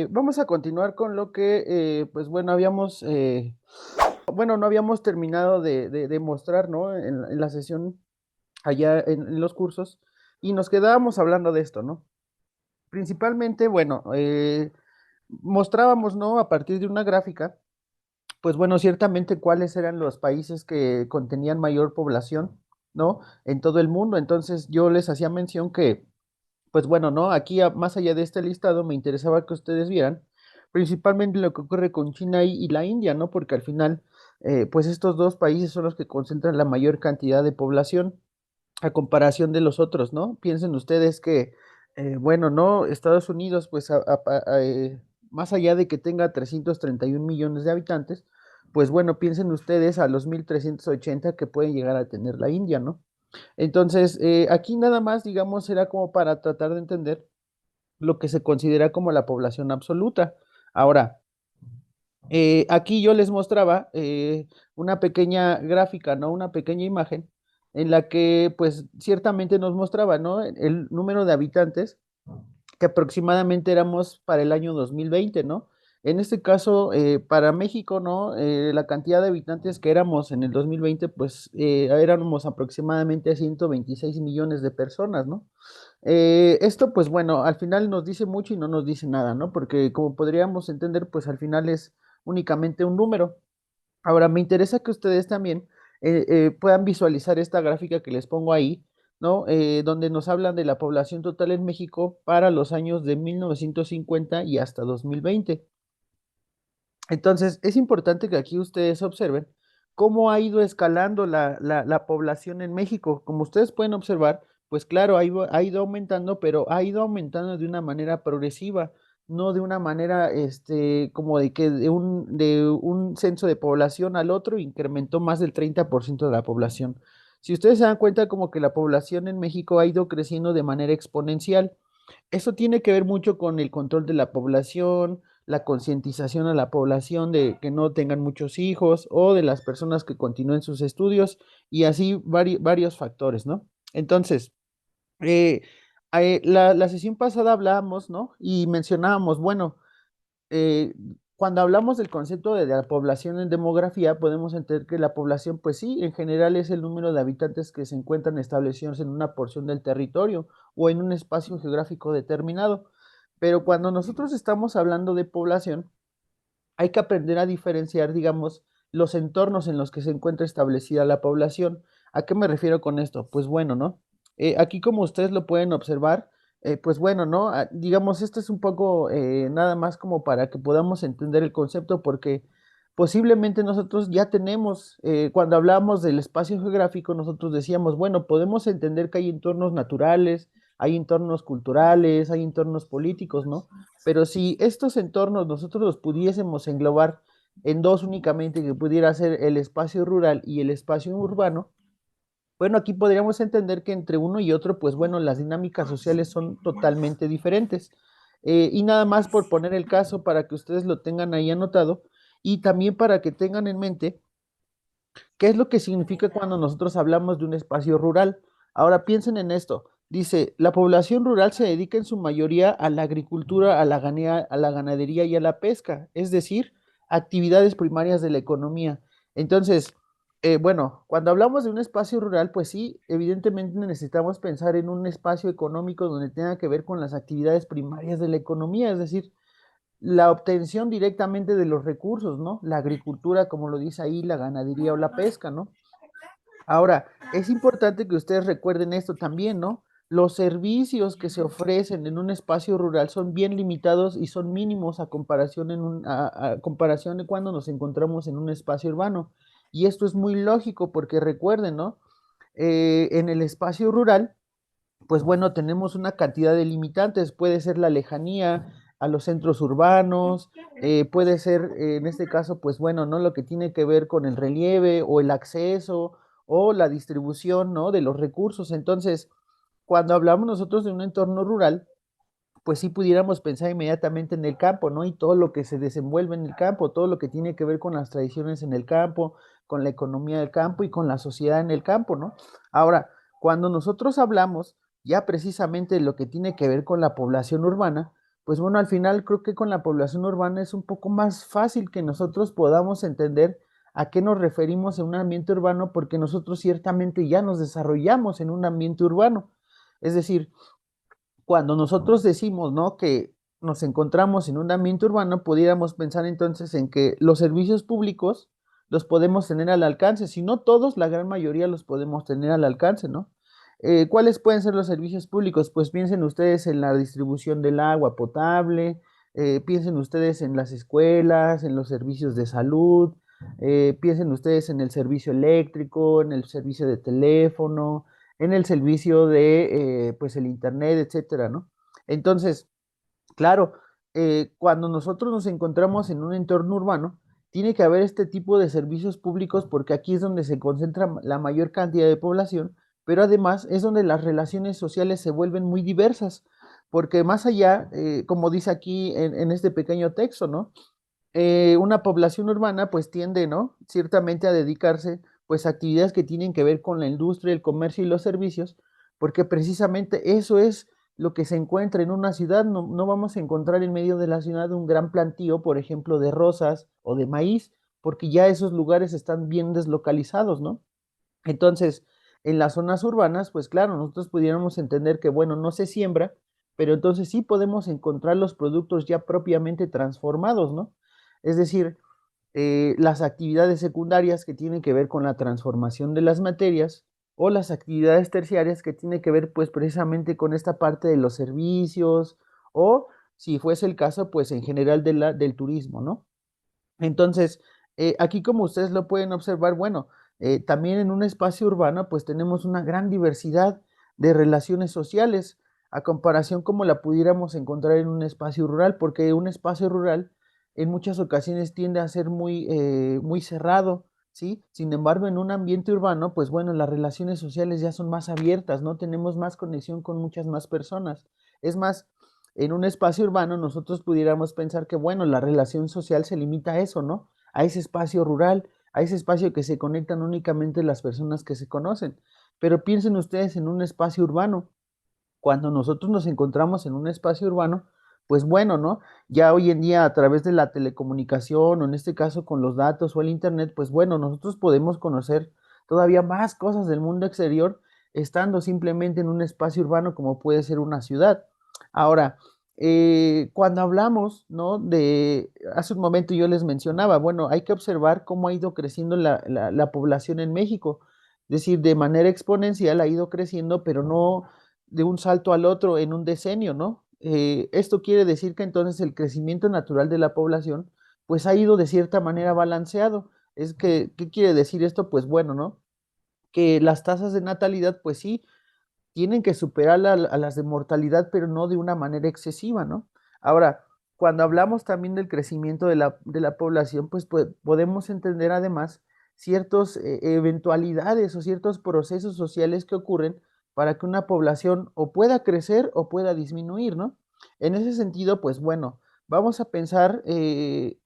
Vamos a continuar con lo que, pues bueno, no habíamos terminado de mostrar, ¿no? En la sesión allá en los cursos, y nos quedábamos hablando de esto, ¿no? Principalmente, bueno, mostrábamos, ¿no? A partir de una gráfica, pues bueno, ciertamente cuáles eran los países que contenían mayor población, ¿no? En todo el mundo. Entonces yo les hacía mención que pues bueno, ¿no? Aquí, más allá de este listado, me interesaba que ustedes vieran principalmente lo que ocurre con China y la India, ¿no? Porque al final, pues estos dos países son los que concentran la mayor cantidad de población a comparación de los otros, ¿no? Piensen ustedes que, bueno, ¿no? Estados Unidos, pues más allá de que tenga 331 millones de habitantes, pues bueno, piensen ustedes a los 1.380 que puede llegar a tener la India, ¿no? Entonces, aquí nada más, digamos, era como para tratar de entender lo que se considera como la población absoluta. Ahora, aquí yo les mostraba una pequeña gráfica, ¿no? Una pequeña imagen en la que, pues, ciertamente nos mostraba, ¿no? El número de habitantes que aproximadamente éramos para el año 2020, ¿no? En este caso, para México, ¿no? La cantidad de habitantes que éramos en el 2020, pues éramos aproximadamente 126 millones de personas, ¿no? Esto, pues bueno, al final nos dice mucho y no nos dice nada, ¿no? Porque como podríamos entender, pues al final es únicamente un número. Ahora, me interesa que ustedes también puedan visualizar esta gráfica que les pongo ahí, ¿no? Donde nos hablan de la población total en México para los años de 1950 y hasta 2020. Entonces, es importante que aquí ustedes observen cómo ha ido escalando la población en México. Como ustedes pueden observar, pues claro, ha ido aumentando, pero ha ido aumentando de una manera progresiva, no de una manera, como de que de un censo de población al otro incrementó más del 30% de la población. Si ustedes se dan cuenta, como que la población en México ha ido creciendo de manera exponencial. Eso tiene que ver mucho con el control de la población, la concientización a la población de que no tengan muchos hijos o de las personas que continúen sus estudios y así varios factores, ¿no? Entonces, eh, la sesión pasada hablábamos, ¿no? Y mencionábamos, bueno, eh, cuando hablamos del concepto de la población en demografía, podemos entender que la población, pues sí, en general es el número de habitantes que se encuentran establecidos en una porción del territorio o en un espacio geográfico determinado. Pero cuando nosotros estamos hablando de población, hay que aprender a diferenciar, digamos, los entornos en los que se encuentra establecida la población. ¿A qué me refiero con esto? Pues bueno, ¿no? Aquí como ustedes lo pueden observar, pues bueno, ¿no? Digamos, esto es un poco nada más como para que podamos entender el concepto, porque posiblemente nosotros ya tenemos, cuando hablamos del espacio geográfico, nosotros decíamos, bueno, podemos entender que hay entornos naturales, hay entornos culturales, hay entornos políticos, ¿no? Pero si estos entornos nosotros los pudiésemos englobar en dos únicamente, que pudiera ser el espacio rural y el espacio urbano, bueno, aquí podríamos entender que entre uno y otro, pues bueno, las dinámicas sociales son totalmente diferentes. Y nada más por poner el caso para que ustedes lo tengan ahí anotado y también para que tengan en mente qué es lo que significa cuando nosotros hablamos de un espacio rural. Ahora piensen en esto. Dice, la población rural se dedica en su mayoría a la agricultura, a la ganadería y a la pesca, es decir, actividades primarias de la economía. Entonces, bueno, cuando hablamos de un espacio rural, pues sí, evidentemente necesitamos pensar en un espacio económico donde tenga que ver con las actividades primarias de la economía, es decir, la obtención directamente de los recursos, ¿no? La agricultura, como lo dice ahí, la ganadería o la pesca, ¿no? Ahora, es importante que ustedes recuerden esto también, ¿no? Los servicios que se ofrecen en un espacio rural son bien limitados y son mínimos a comparación, a comparación de cuando nos encontramos en un espacio urbano. Y esto es muy lógico porque recuerden, ¿no? En el espacio rural, pues bueno, tenemos una cantidad de limitantes, puede ser la lejanía a los centros urbanos, puede ser en este caso, pues bueno, ¿no? Lo que tiene que ver con el relieve o el acceso o la distribución, ¿no? De los recursos. Entonces, cuando hablamos nosotros de un entorno rural, pues sí pudiéramos pensar inmediatamente en el campo, ¿no? Y todo lo que se desenvuelve en el campo, todo lo que tiene que ver con las tradiciones en el campo, con la economía del campo y con la sociedad en el campo, ¿no? Ahora, cuando nosotros hablamos ya precisamente de lo que tiene que ver con la población urbana, pues bueno, al final creo que con la población urbana es un poco más fácil que nosotros podamos entender a qué nos referimos en un ambiente urbano, porque nosotros ciertamente ya nos desarrollamos en un ambiente urbano. Es decir, cuando nosotros decimos, ¿no?, que nos encontramos en un ambiente urbano, pudiéramos pensar entonces en que los servicios públicos los podemos tener al alcance, si no todos, la gran mayoría los podemos tener al alcance, ¿no? ¿Cuáles pueden ser los servicios públicos? Pues piensen ustedes en la distribución del agua potable, piensen ustedes en las escuelas, en los servicios de salud, piensen ustedes en el servicio eléctrico, en el servicio de teléfono, en el servicio de pues el internet, etcétera, ¿no? Entonces, claro, cuando nosotros nos encontramos en un entorno urbano, tiene que haber este tipo de servicios públicos porque aquí es donde se concentra la mayor cantidad de población, pero además es donde las relaciones sociales se vuelven muy diversas, porque más allá, como dice aquí en este pequeño texto, ¿no? Una población urbana pues tiende, ¿no?, ciertamente a dedicarse pues a actividades que tienen que ver con la industria, el comercio y los servicios, porque precisamente eso es lo que se encuentra en una ciudad. No, no vamos a encontrar en medio de la ciudad un gran plantío, por ejemplo, de rosas o de maíz, porque ya esos lugares están bien deslocalizados, ¿no? Entonces, en las zonas urbanas, pues claro, nosotros pudiéramos entender que, bueno, no se siembra, pero entonces sí podemos encontrar los productos ya propiamente transformados, ¿no? Es decir, las actividades secundarias que tienen que ver con la transformación de las materias o las actividades terciarias que tienen que ver pues precisamente con esta parte de los servicios o si fuese el caso pues en general del turismo, ¿no? Entonces, aquí como ustedes lo pueden observar, bueno, también en un espacio urbano pues tenemos una gran diversidad de relaciones sociales a comparación como la pudiéramos encontrar en un espacio rural, porque un espacio rural en muchas ocasiones tiende a ser muy cerrado, ¿sí? Sin embargo, en un ambiente urbano, pues bueno, las relaciones sociales ya son más abiertas, ¿no? Tenemos más conexión con muchas más personas. Es más, en un espacio urbano nosotros pudiéramos pensar que, bueno, la relación social se limita a eso, ¿no? A ese espacio rural, a ese espacio que se conectan únicamente las personas que se conocen. Pero piensen ustedes en un espacio urbano. Cuando nosotros nos encontramos en un espacio urbano, pues bueno, ¿no? Ya hoy en día a través de la telecomunicación o en este caso con los datos o el internet, pues bueno, nosotros podemos conocer todavía más cosas del mundo exterior estando simplemente en un espacio urbano como puede ser una ciudad. Ahora, cuando hablamos, ¿no? Hace un momento yo les mencionaba, bueno, hay que observar cómo ha ido creciendo la población en México. Es decir, de manera exponencial ha ido creciendo, pero no de un salto al otro en un decenio, ¿no? Esto quiere decir que entonces el crecimiento natural de la población, pues ha ido de cierta manera balanceado. ¿Qué quiere decir esto? Pues bueno, ¿no? Que las tasas de natalidad, pues sí, tienen que superar a las de mortalidad, pero no de una manera excesiva, ¿no? Ahora, cuando hablamos también del crecimiento de la población, pues podemos entender además ciertas eventualidades o ciertos procesos sociales que ocurren para que una población o pueda crecer o pueda disminuir, ¿no? En ese sentido, pues bueno, vamos a pensar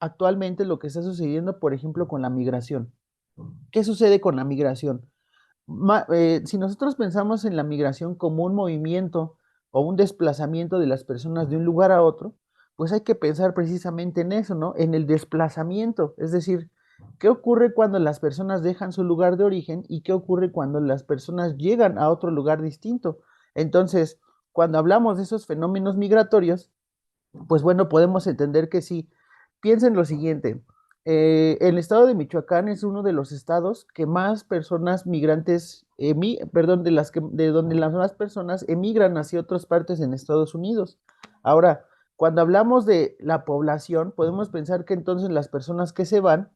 actualmente lo que está sucediendo, por ejemplo, con la migración. ¿Qué sucede con la migración? Si nosotros pensamos en la migración como un movimiento o un desplazamiento de las personas de un lugar a otro, pues hay que pensar precisamente en eso, ¿no? En el desplazamiento, es decir, ¿qué ocurre cuando las personas dejan su lugar de origen y qué ocurre cuando las personas llegan a otro lugar distinto? Entonces, cuando hablamos de esos fenómenos migratorios, pues bueno, podemos entender que sí. Piensen lo siguiente, el estado de Michoacán es uno de los estados que más personas migrantes, perdón, de donde las más personas emigran hacia otras partes en Estados Unidos. Ahora, cuando hablamos de la población, podemos pensar que entonces las personas que se van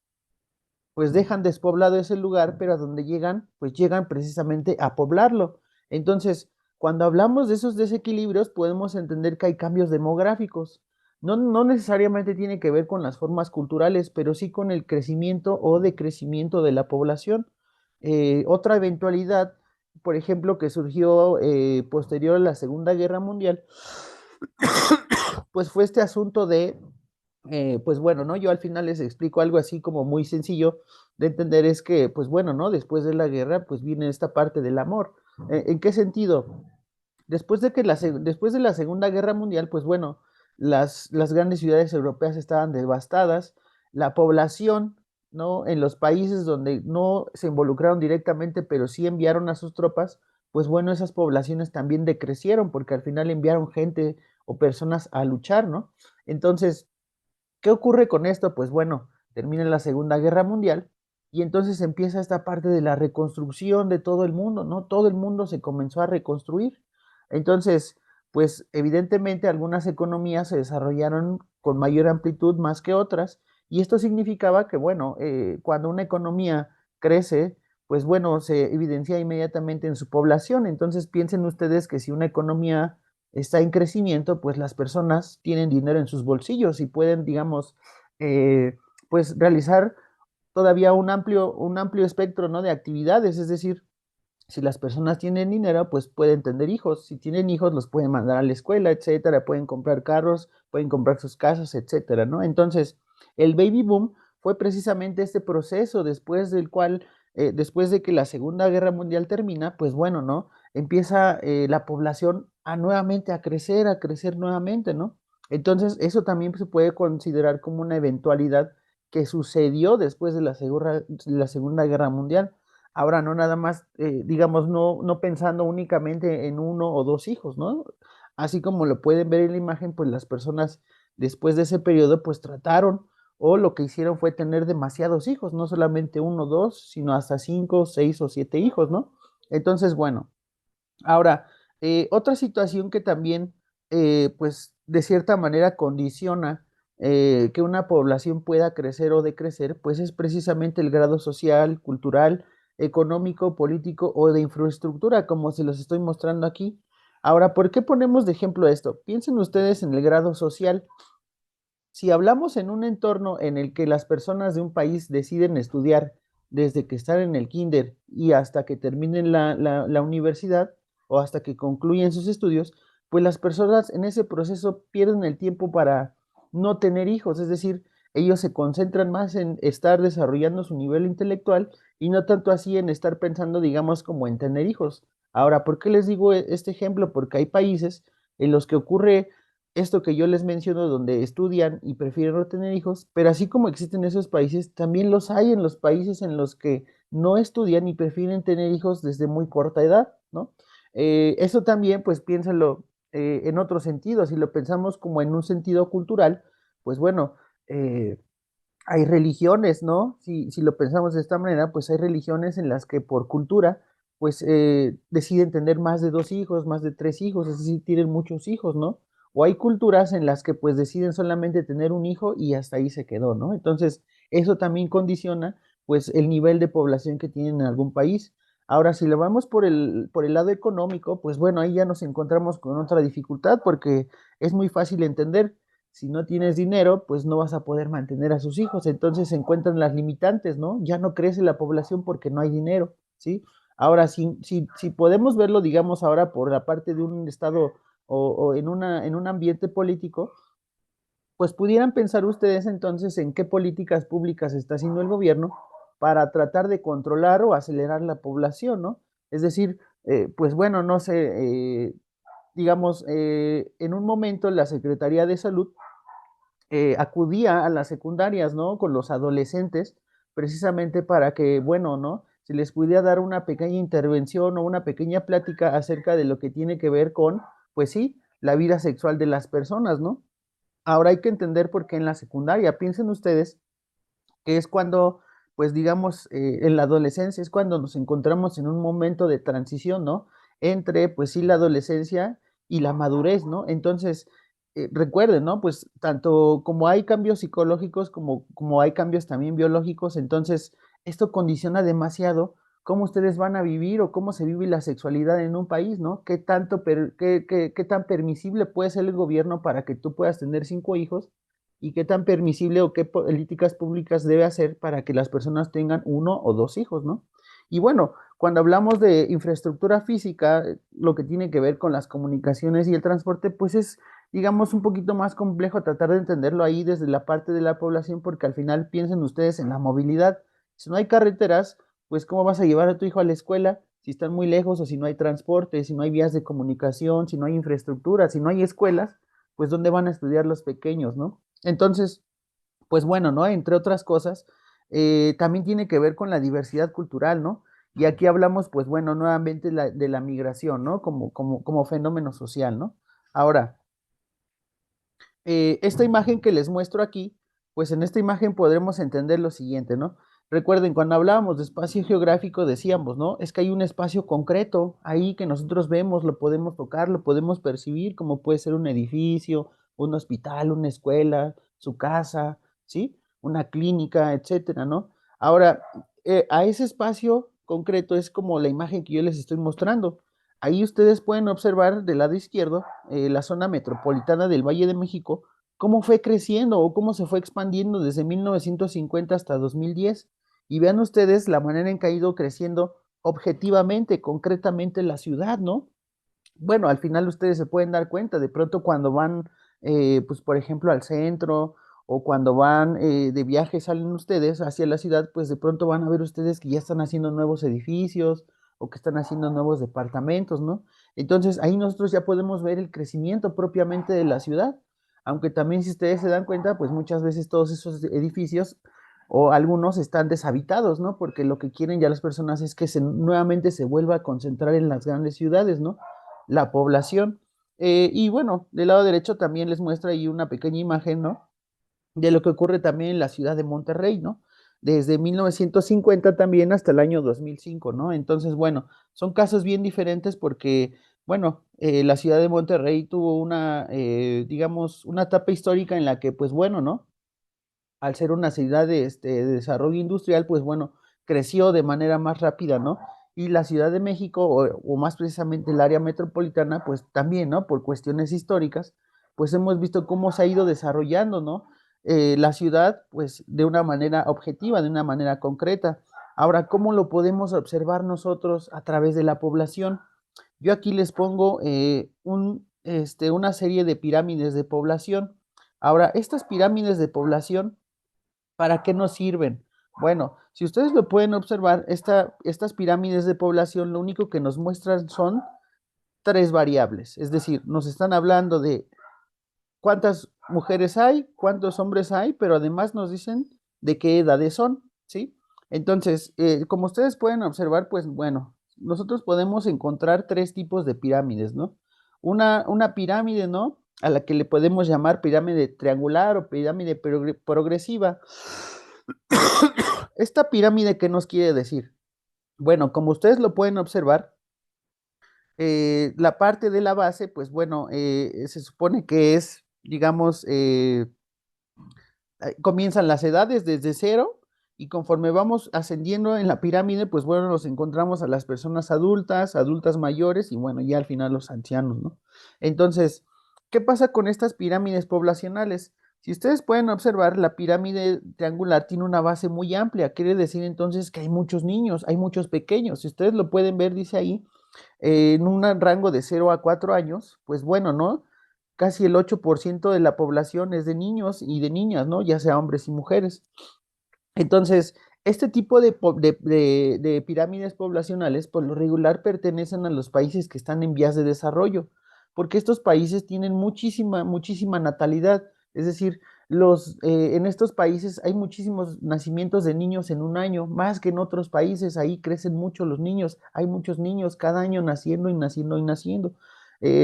pues dejan despoblado ese lugar, pero a donde llegan, pues llegan precisamente a poblarlo. Entonces, cuando hablamos de esos desequilibrios, podemos entender que hay cambios demográficos. No, no necesariamente tiene que ver con las formas culturales, pero sí con el crecimiento o decrecimiento de la población. Otra eventualidad, por ejemplo, que surgió posterior a la Segunda Guerra Mundial, pues fue este asunto pues bueno, ¿no? Yo al final les explico algo así como muy sencillo de entender es que, pues bueno, ¿no? Después de la guerra, pues viene esta parte del amor. ¿En qué sentido? Después de la Segunda Guerra Mundial, pues bueno, las grandes ciudades europeas estaban devastadas, la población, ¿no? En los países donde no se involucraron directamente, pero sí enviaron a sus tropas, pues bueno, esas poblaciones también decrecieron porque al final enviaron gente o personas a luchar, ¿no? Entonces, ¿qué ocurre con esto? Pues bueno, termina la Segunda Guerra Mundial y entonces empieza esta parte de la reconstrucción de todo el mundo, ¿no? Todo el mundo se comenzó a reconstruir. Entonces, pues evidentemente algunas economías se desarrollaron con mayor amplitud más que otras y esto significaba que, bueno, cuando una economía crece, pues bueno, se evidencia inmediatamente en su población. Entonces piensen ustedes que si una economía está en crecimiento, pues las personas tienen dinero en sus bolsillos y pueden, digamos, eh, pues realizar todavía un amplio espectro, ¿no? De actividades, es decir, si las personas tienen dinero, pues pueden tener hijos. Si tienen hijos, los pueden mandar a la escuela, etcétera. Pueden comprar carros, pueden comprar sus casas, etcétera, ¿no? Entonces, el baby boom fue precisamente este proceso después del cual, después de que la Segunda Guerra Mundial termina, pues bueno, ¿no? Empieza la población a nuevamente a crecer nuevamente, ¿no? Entonces, eso también se puede considerar como una eventualidad que sucedió después de la Segunda Guerra Mundial. Ahora, no nada más, digamos, no pensando únicamente en uno o dos hijos, ¿no? Así como lo pueden ver en la imagen, pues las personas después de ese periodo, pues trataron o lo que hicieron fue tener demasiados hijos, no solamente uno o dos, sino hasta cinco, seis o siete hijos, ¿no? Entonces, bueno, ahora, otra situación que también, pues, de cierta manera condiciona que una población pueda crecer o decrecer, pues es precisamente el grado social, cultural, económico, político o de infraestructura, como se los estoy mostrando aquí. Ahora, ¿por qué ponemos de ejemplo esto? Piensen ustedes en el grado social. Si hablamos en un entorno en el que las personas de un país deciden estudiar desde que están en el kinder y hasta que terminen la universidad o hasta que concluyen sus estudios, pues las personas en ese proceso pierden el tiempo para no tener hijos, es decir, ellos se concentran más en estar desarrollando su nivel intelectual y no tanto así en estar pensando, digamos, como en tener hijos. Ahora, ¿por qué les digo este ejemplo? Porque hay países en los que ocurre esto que yo les menciono, donde estudian y prefieren no tener hijos, pero así como existen esos países, también los hay en los países en los que no estudian y prefieren tener hijos desde muy corta edad, ¿no? Eso también, pues piénsalo en otro sentido, si lo pensamos como en un sentido cultural, pues bueno, eh, hay religiones, ¿no? Si lo pensamos de esta manera, pues hay religiones en las que por cultura, pues deciden tener más de dos hijos, más de tres hijos, es decir, tienen muchos hijos, ¿no? O hay culturas en las que pues deciden solamente tener un hijo y hasta ahí se quedó, ¿no? Entonces, eso también condiciona pues el nivel de población que tienen en algún país. Ahora, si lo vamos por el lado económico, pues bueno, ahí ya nos encontramos con otra dificultad porque es muy fácil entender si no tienes dinero, pues no vas a poder mantener a sus hijos. Entonces se encuentran las limitantes, ¿no? Ya no crece la población porque no hay dinero, ¿sí? Ahora, si podemos verlo, digamos, ahora por la parte de un estado o en un ambiente político, pues pudieran pensar ustedes entonces en qué políticas públicas está haciendo el gobierno para tratar de controlar o acelerar la población, ¿no? Es decir, pues bueno, no sé, digamos, en un momento la Secretaría de Salud acudía a las secundarias, ¿no? Con los adolescentes, precisamente para que, bueno, ¿no? Se les pudiera dar una pequeña intervención o una pequeña plática acerca de lo que tiene que ver con, pues sí, la vida sexual de las personas, ¿no? Ahora hay que entender por qué en la secundaria, piensen ustedes que es cuando, pues digamos, en la adolescencia es cuando nos encontramos en un momento de transición, ¿no? Entre, pues sí, la adolescencia y la madurez, ¿no? Entonces, recuerden, ¿no? Pues tanto como hay cambios psicológicos como hay cambios también biológicos, entonces esto condiciona demasiado cómo ustedes van a vivir o cómo se vive la sexualidad en un país, ¿no? Qué tan permisible puede ser el gobierno para que tú puedas tener cinco hijos y qué tan permisible o qué políticas públicas debe hacer para que las personas tengan uno o dos hijos, ¿no? Y bueno, cuando hablamos de infraestructura física, lo que tiene que ver con las comunicaciones y el transporte, pues es, digamos, un poquito más complejo tratar de entenderlo ahí desde la parte de la población, porque al final piensen ustedes en la movilidad. Si no hay carreteras, pues ¿cómo vas a llevar a tu hijo a la escuela? Si están muy lejos o si no hay transporte, si no hay vías de comunicación, si no hay infraestructura, si no hay escuelas, pues dónde van a estudiar los pequeños, ¿no? Entonces, pues bueno, ¿no? Entre otras cosas, también tiene que ver con la diversidad cultural, ¿no? Y aquí hablamos, pues bueno, nuevamente de la migración, ¿no? Como fenómeno social, ¿no? Ahora, esta imagen que les muestro aquí, pues en esta imagen podremos entender lo siguiente, ¿no? Recuerden, cuando hablábamos de espacio geográfico decíamos, ¿no? Es que hay un espacio concreto ahí que nosotros vemos, lo podemos tocar, lo podemos percibir, como puede ser un edificio, un hospital, una escuela, su casa, ¿sí? Una clínica, etcétera, ¿no? Ahora, a ese espacio concreto es como la imagen que yo les estoy mostrando. Ahí ustedes pueden observar del lado izquierdo la zona metropolitana del Valle de México, cómo fue creciendo o cómo se fue expandiendo desde 1950 hasta 2010. Y vean ustedes la manera en que ha ido creciendo objetivamente, concretamente la ciudad, ¿no? Bueno, al final ustedes se pueden dar cuenta, de pronto cuando van, pues por ejemplo, al centro o cuando van de viaje, salen ustedes hacia la ciudad, pues de pronto van a ver ustedes que ya están haciendo nuevos edificios o que están haciendo nuevos departamentos, ¿no? Entonces ahí nosotros ya podemos ver el crecimiento propiamente de la ciudad, aunque también si ustedes se dan cuenta, pues muchas veces todos esos edificios o algunos están deshabitados, ¿no? Porque lo que quieren ya las personas es que nuevamente se vuelva a concentrar en las grandes ciudades, ¿no? La población. Y bueno, del lado derecho también les muestra ahí una pequeña imagen, ¿no? De lo que ocurre también en la ciudad de Monterrey, ¿no? Desde 1950 también hasta el año 2005, ¿no? Entonces, bueno, son casos bien diferentes porque, bueno, la ciudad de Monterrey tuvo una, digamos, una etapa histórica en la que, pues bueno, ¿no? Al ser una ciudad de desarrollo industrial, pues bueno, creció de manera más rápida, ¿no? Y la Ciudad de México, o más precisamente el área metropolitana, pues también, ¿no? Por cuestiones históricas, pues hemos visto cómo se ha ido desarrollando, ¿no? La ciudad, pues de una manera objetiva, de una manera concreta. Ahora, ¿cómo lo podemos observar nosotros a través de la población? Yo aquí les pongo una serie de pirámides de población. Ahora, estas pirámides de población, ¿para qué nos sirven? Bueno, si ustedes lo pueden observar, estas pirámides de población lo único que nos muestran son tres variables, es decir, nos están hablando de cuántas mujeres hay, cuántos hombres hay, pero además nos dicen de qué edades son, ¿sí? Entonces, como ustedes pueden observar, pues bueno, nosotros podemos encontrar tres tipos de pirámides, ¿no? Una pirámide, ¿no? A la que le podemos llamar pirámide triangular o pirámide progresiva. Esta pirámide, ¿qué nos quiere decir? Bueno, como ustedes lo pueden observar, la parte de la base, pues bueno, se supone que es, digamos, comienzan las edades desde cero y conforme vamos ascendiendo en la pirámide, pues bueno, nos encontramos a las personas adultas, adultas mayores y bueno, ya al final los ancianos, ¿no? Entonces, ¿qué pasa con estas pirámides poblacionales? Si ustedes pueden observar, la pirámide triangular tiene una base muy amplia, quiere decir entonces que hay muchos niños, hay muchos pequeños. Si ustedes lo pueden ver, dice ahí, en un rango de 0 a 4 años, pues bueno, ¿no? Casi el 8% de la población es de niños y de niñas, ¿no? Ya sea hombres y mujeres. Entonces, este tipo de pirámides poblacionales, por lo regular, pertenecen a los países que están en vías de desarrollo, porque estos países tienen muchísima natalidad, es decir, en estos países hay muchísimos nacimientos de niños en un año, más que en otros países, ahí crecen mucho los niños, hay muchos niños cada año naciendo y naciendo y naciendo.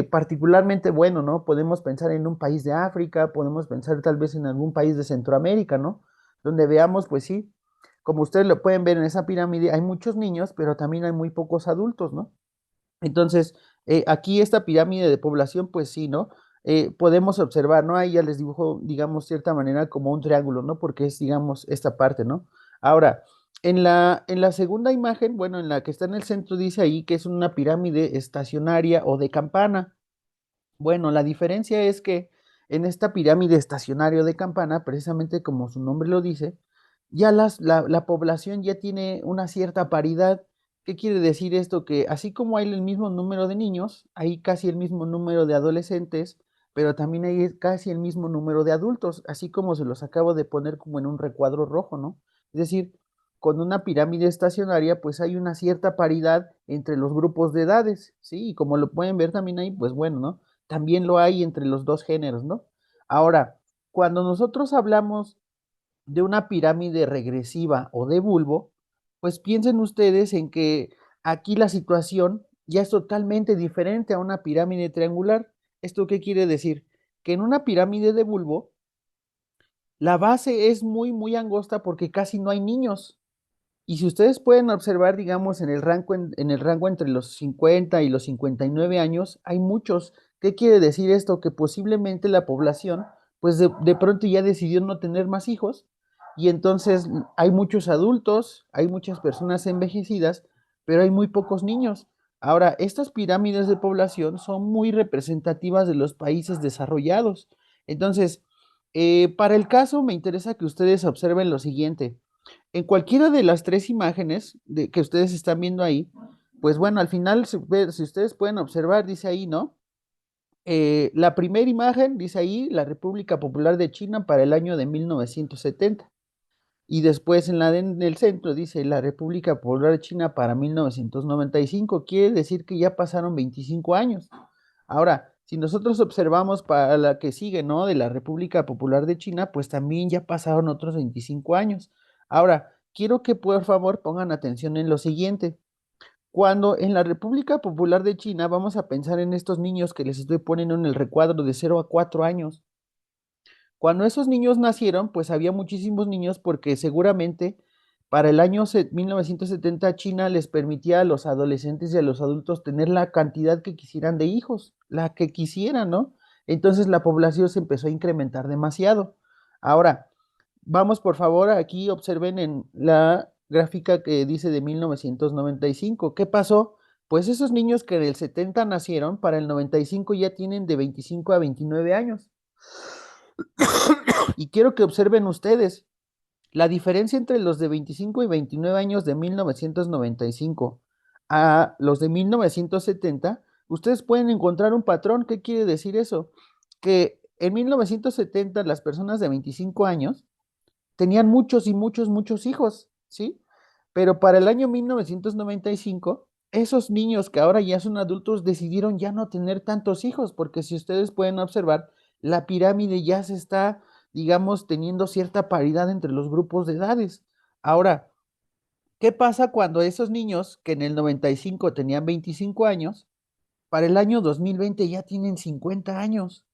Particularmente, bueno, ¿no? Podemos pensar en un país de África, podemos pensar tal vez en algún país de Centroamérica, ¿no? Donde veamos, pues sí, como ustedes lo pueden ver en esa pirámide, hay muchos niños, pero también hay muy pocos adultos, ¿no? Entonces, aquí esta pirámide de población, pues sí, ¿no? Podemos observar, ¿no? Ahí ya les dibujo, digamos, cierta manera como un triángulo, ¿no? Porque es, digamos, esta parte, ¿no? Ahora, en la segunda imagen, bueno, en la que está en el centro, dice ahí que es una pirámide estacionaria o de campana. Bueno, la diferencia es que en esta pirámide estacionario de campana, precisamente como su nombre lo dice, ya la población ya tiene una cierta paridad. ¿Qué quiere decir esto? Que así como hay el mismo número de niños, hay casi el mismo número de adolescentes, pero también hay casi el mismo número de adultos, así como se los acabo de poner como en un recuadro rojo, ¿no? Es decir, con una pirámide estacionaria, pues hay una cierta paridad entre los grupos de edades, ¿sí? Y como lo pueden ver también ahí, pues bueno, ¿no? también lo hay entre los dos géneros, ¿no? Ahora, cuando nosotros hablamos de una pirámide regresiva o de bulbo, pues piensen ustedes en que aquí la situación ya es totalmente diferente a una pirámide triangular. ¿Esto qué quiere decir? Que en una pirámide de bulbo, la base es muy, muy angosta porque casi no hay niños. Y si ustedes pueden observar, digamos, en el rango entre los 50 y los 59 años, hay muchos. ¿Qué quiere decir esto? Que posiblemente la población, pues de pronto ya decidió no tener más hijos y entonces hay muchos adultos, hay muchas personas envejecidas, pero hay muy pocos niños. Ahora, estas pirámides de población son muy representativas de los países desarrollados. Entonces, para el caso, me interesa que ustedes observen lo siguiente. En cualquiera de las tres imágenes que ustedes están viendo ahí, pues bueno, al final, si ustedes pueden observar, dice ahí, ¿no? La primera imagen dice ahí la República Popular de China para el año de 1970. Y después en el centro dice la República Popular de China para 1995. Quiere decir que ya pasaron 25 años. Ahora, si nosotros observamos para la que sigue, ¿no? De la República Popular de China, pues también ya pasaron otros 25 años. Ahora, quiero que por favor pongan atención en lo siguiente. Cuando en la República Popular de China vamos a pensar en estos niños que les estoy poniendo en el recuadro de 0 a 4 años. Cuando esos niños nacieron, pues había muchísimos niños porque seguramente para el año 1970 China les permitía a los adolescentes y a los adultos tener la cantidad que quisieran de hijos, la que quisieran, ¿no? Entonces la población se empezó a incrementar demasiado. Ahora, vamos por favor aquí, observen en la gráfica que dice de 1995. ¿Qué pasó? Pues esos niños que en el 70 nacieron, para el 95 ya tienen de 25 a 29 años. Y quiero que observen ustedes la diferencia entre los de 25 y 29 años de 1995 a los de 1970. Ustedes pueden encontrar un patrón. ¿Qué quiere decir eso? Que en 1970 las personas de 25 años tenían muchos y muchos, muchos hijos, ¿sí? Pero para el año 1995, esos niños que ahora ya son adultos decidieron ya no tener tantos hijos, porque si ustedes pueden observar, la pirámide ya se está, digamos, teniendo cierta paridad entre los grupos de edades. Ahora, ¿qué pasa cuando esos niños que en el 95 tenían 25 años, para el año 2020 ya tienen 50 años?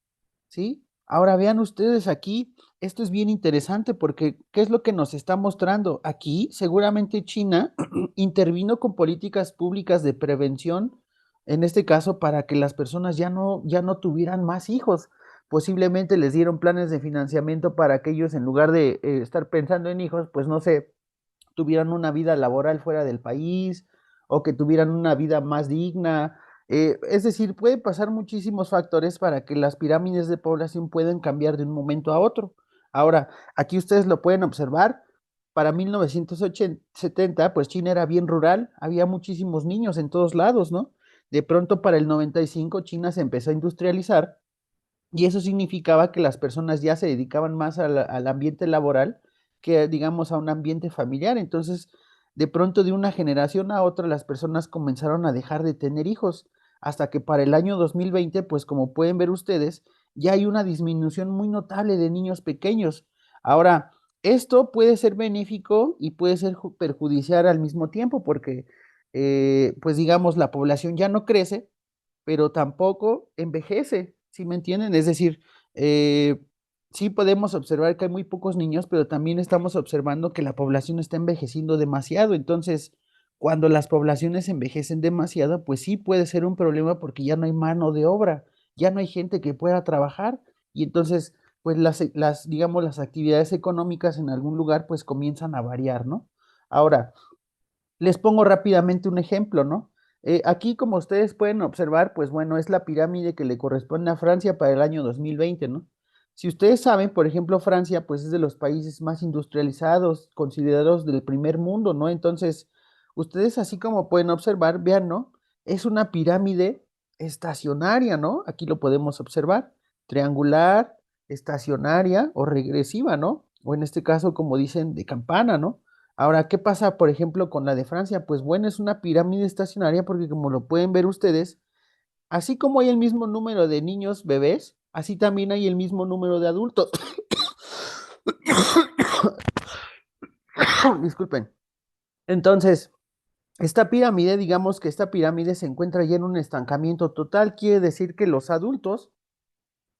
¿Sí? Ahora vean ustedes aquí, esto es bien interesante porque ¿qué es lo que nos está mostrando? Aquí seguramente China intervino con políticas públicas de prevención, en este caso para que las personas ya no tuvieran más hijos. Posiblemente les dieron planes de financiamiento para que ellos en lugar de estar pensando en hijos, pues no sé, tuvieran una vida laboral fuera del país o que tuvieran una vida más digna. Es decir, pueden pasar muchísimos factores para que las pirámides de población puedan cambiar de un momento a otro. Ahora, aquí ustedes lo pueden observar. Para 1970, pues China era bien rural, había muchísimos niños en todos lados, ¿no? De pronto para el 95 China se empezó a industrializar y eso significaba que las personas ya se dedicaban más al ambiente laboral que, digamos, a un ambiente familiar. Entonces, de pronto, de una generación a otra, las personas comenzaron a dejar de tener hijos, hasta que para el año 2020, pues como pueden ver ustedes, ya hay una disminución muy notable de niños pequeños. Ahora, esto puede ser benéfico y puede ser perjudicial al mismo tiempo, porque, pues digamos, la población ya no crece, pero tampoco envejece, ¿sí me entienden? Es decir, eh, sí podemos observar que hay muy pocos niños, pero también estamos observando que la población está envejeciendo demasiado. Entonces, cuando las poblaciones envejecen demasiado, pues sí puede ser un problema porque ya no hay mano de obra, ya no hay gente que pueda trabajar y entonces, pues digamos, las actividades económicas en algún lugar, pues comienzan a variar, ¿no? Ahora, les pongo rápidamente un ejemplo, ¿no? Aquí, como ustedes pueden observar, pues bueno, es la pirámide que le corresponde a Francia para el año 2020, ¿no? Si ustedes saben, por ejemplo, Francia, pues es de los países más industrializados, considerados del primer mundo, ¿no? Entonces, ustedes así como pueden observar, vean, ¿no? Es una pirámide estacionaria, ¿no? Aquí lo podemos observar, triangular, estacionaria o regresiva, ¿no? O en este caso, como dicen, de campana, ¿no? Ahora, ¿qué pasa, por ejemplo, con la de Francia? Pues bueno, es una pirámide estacionaria porque como lo pueden ver ustedes, así como hay el mismo número de niños bebés, así también hay el mismo número de adultos. Disculpen. Entonces, esta pirámide, digamos que esta pirámide se encuentra ya en un estancamiento total, quiere decir que los adultos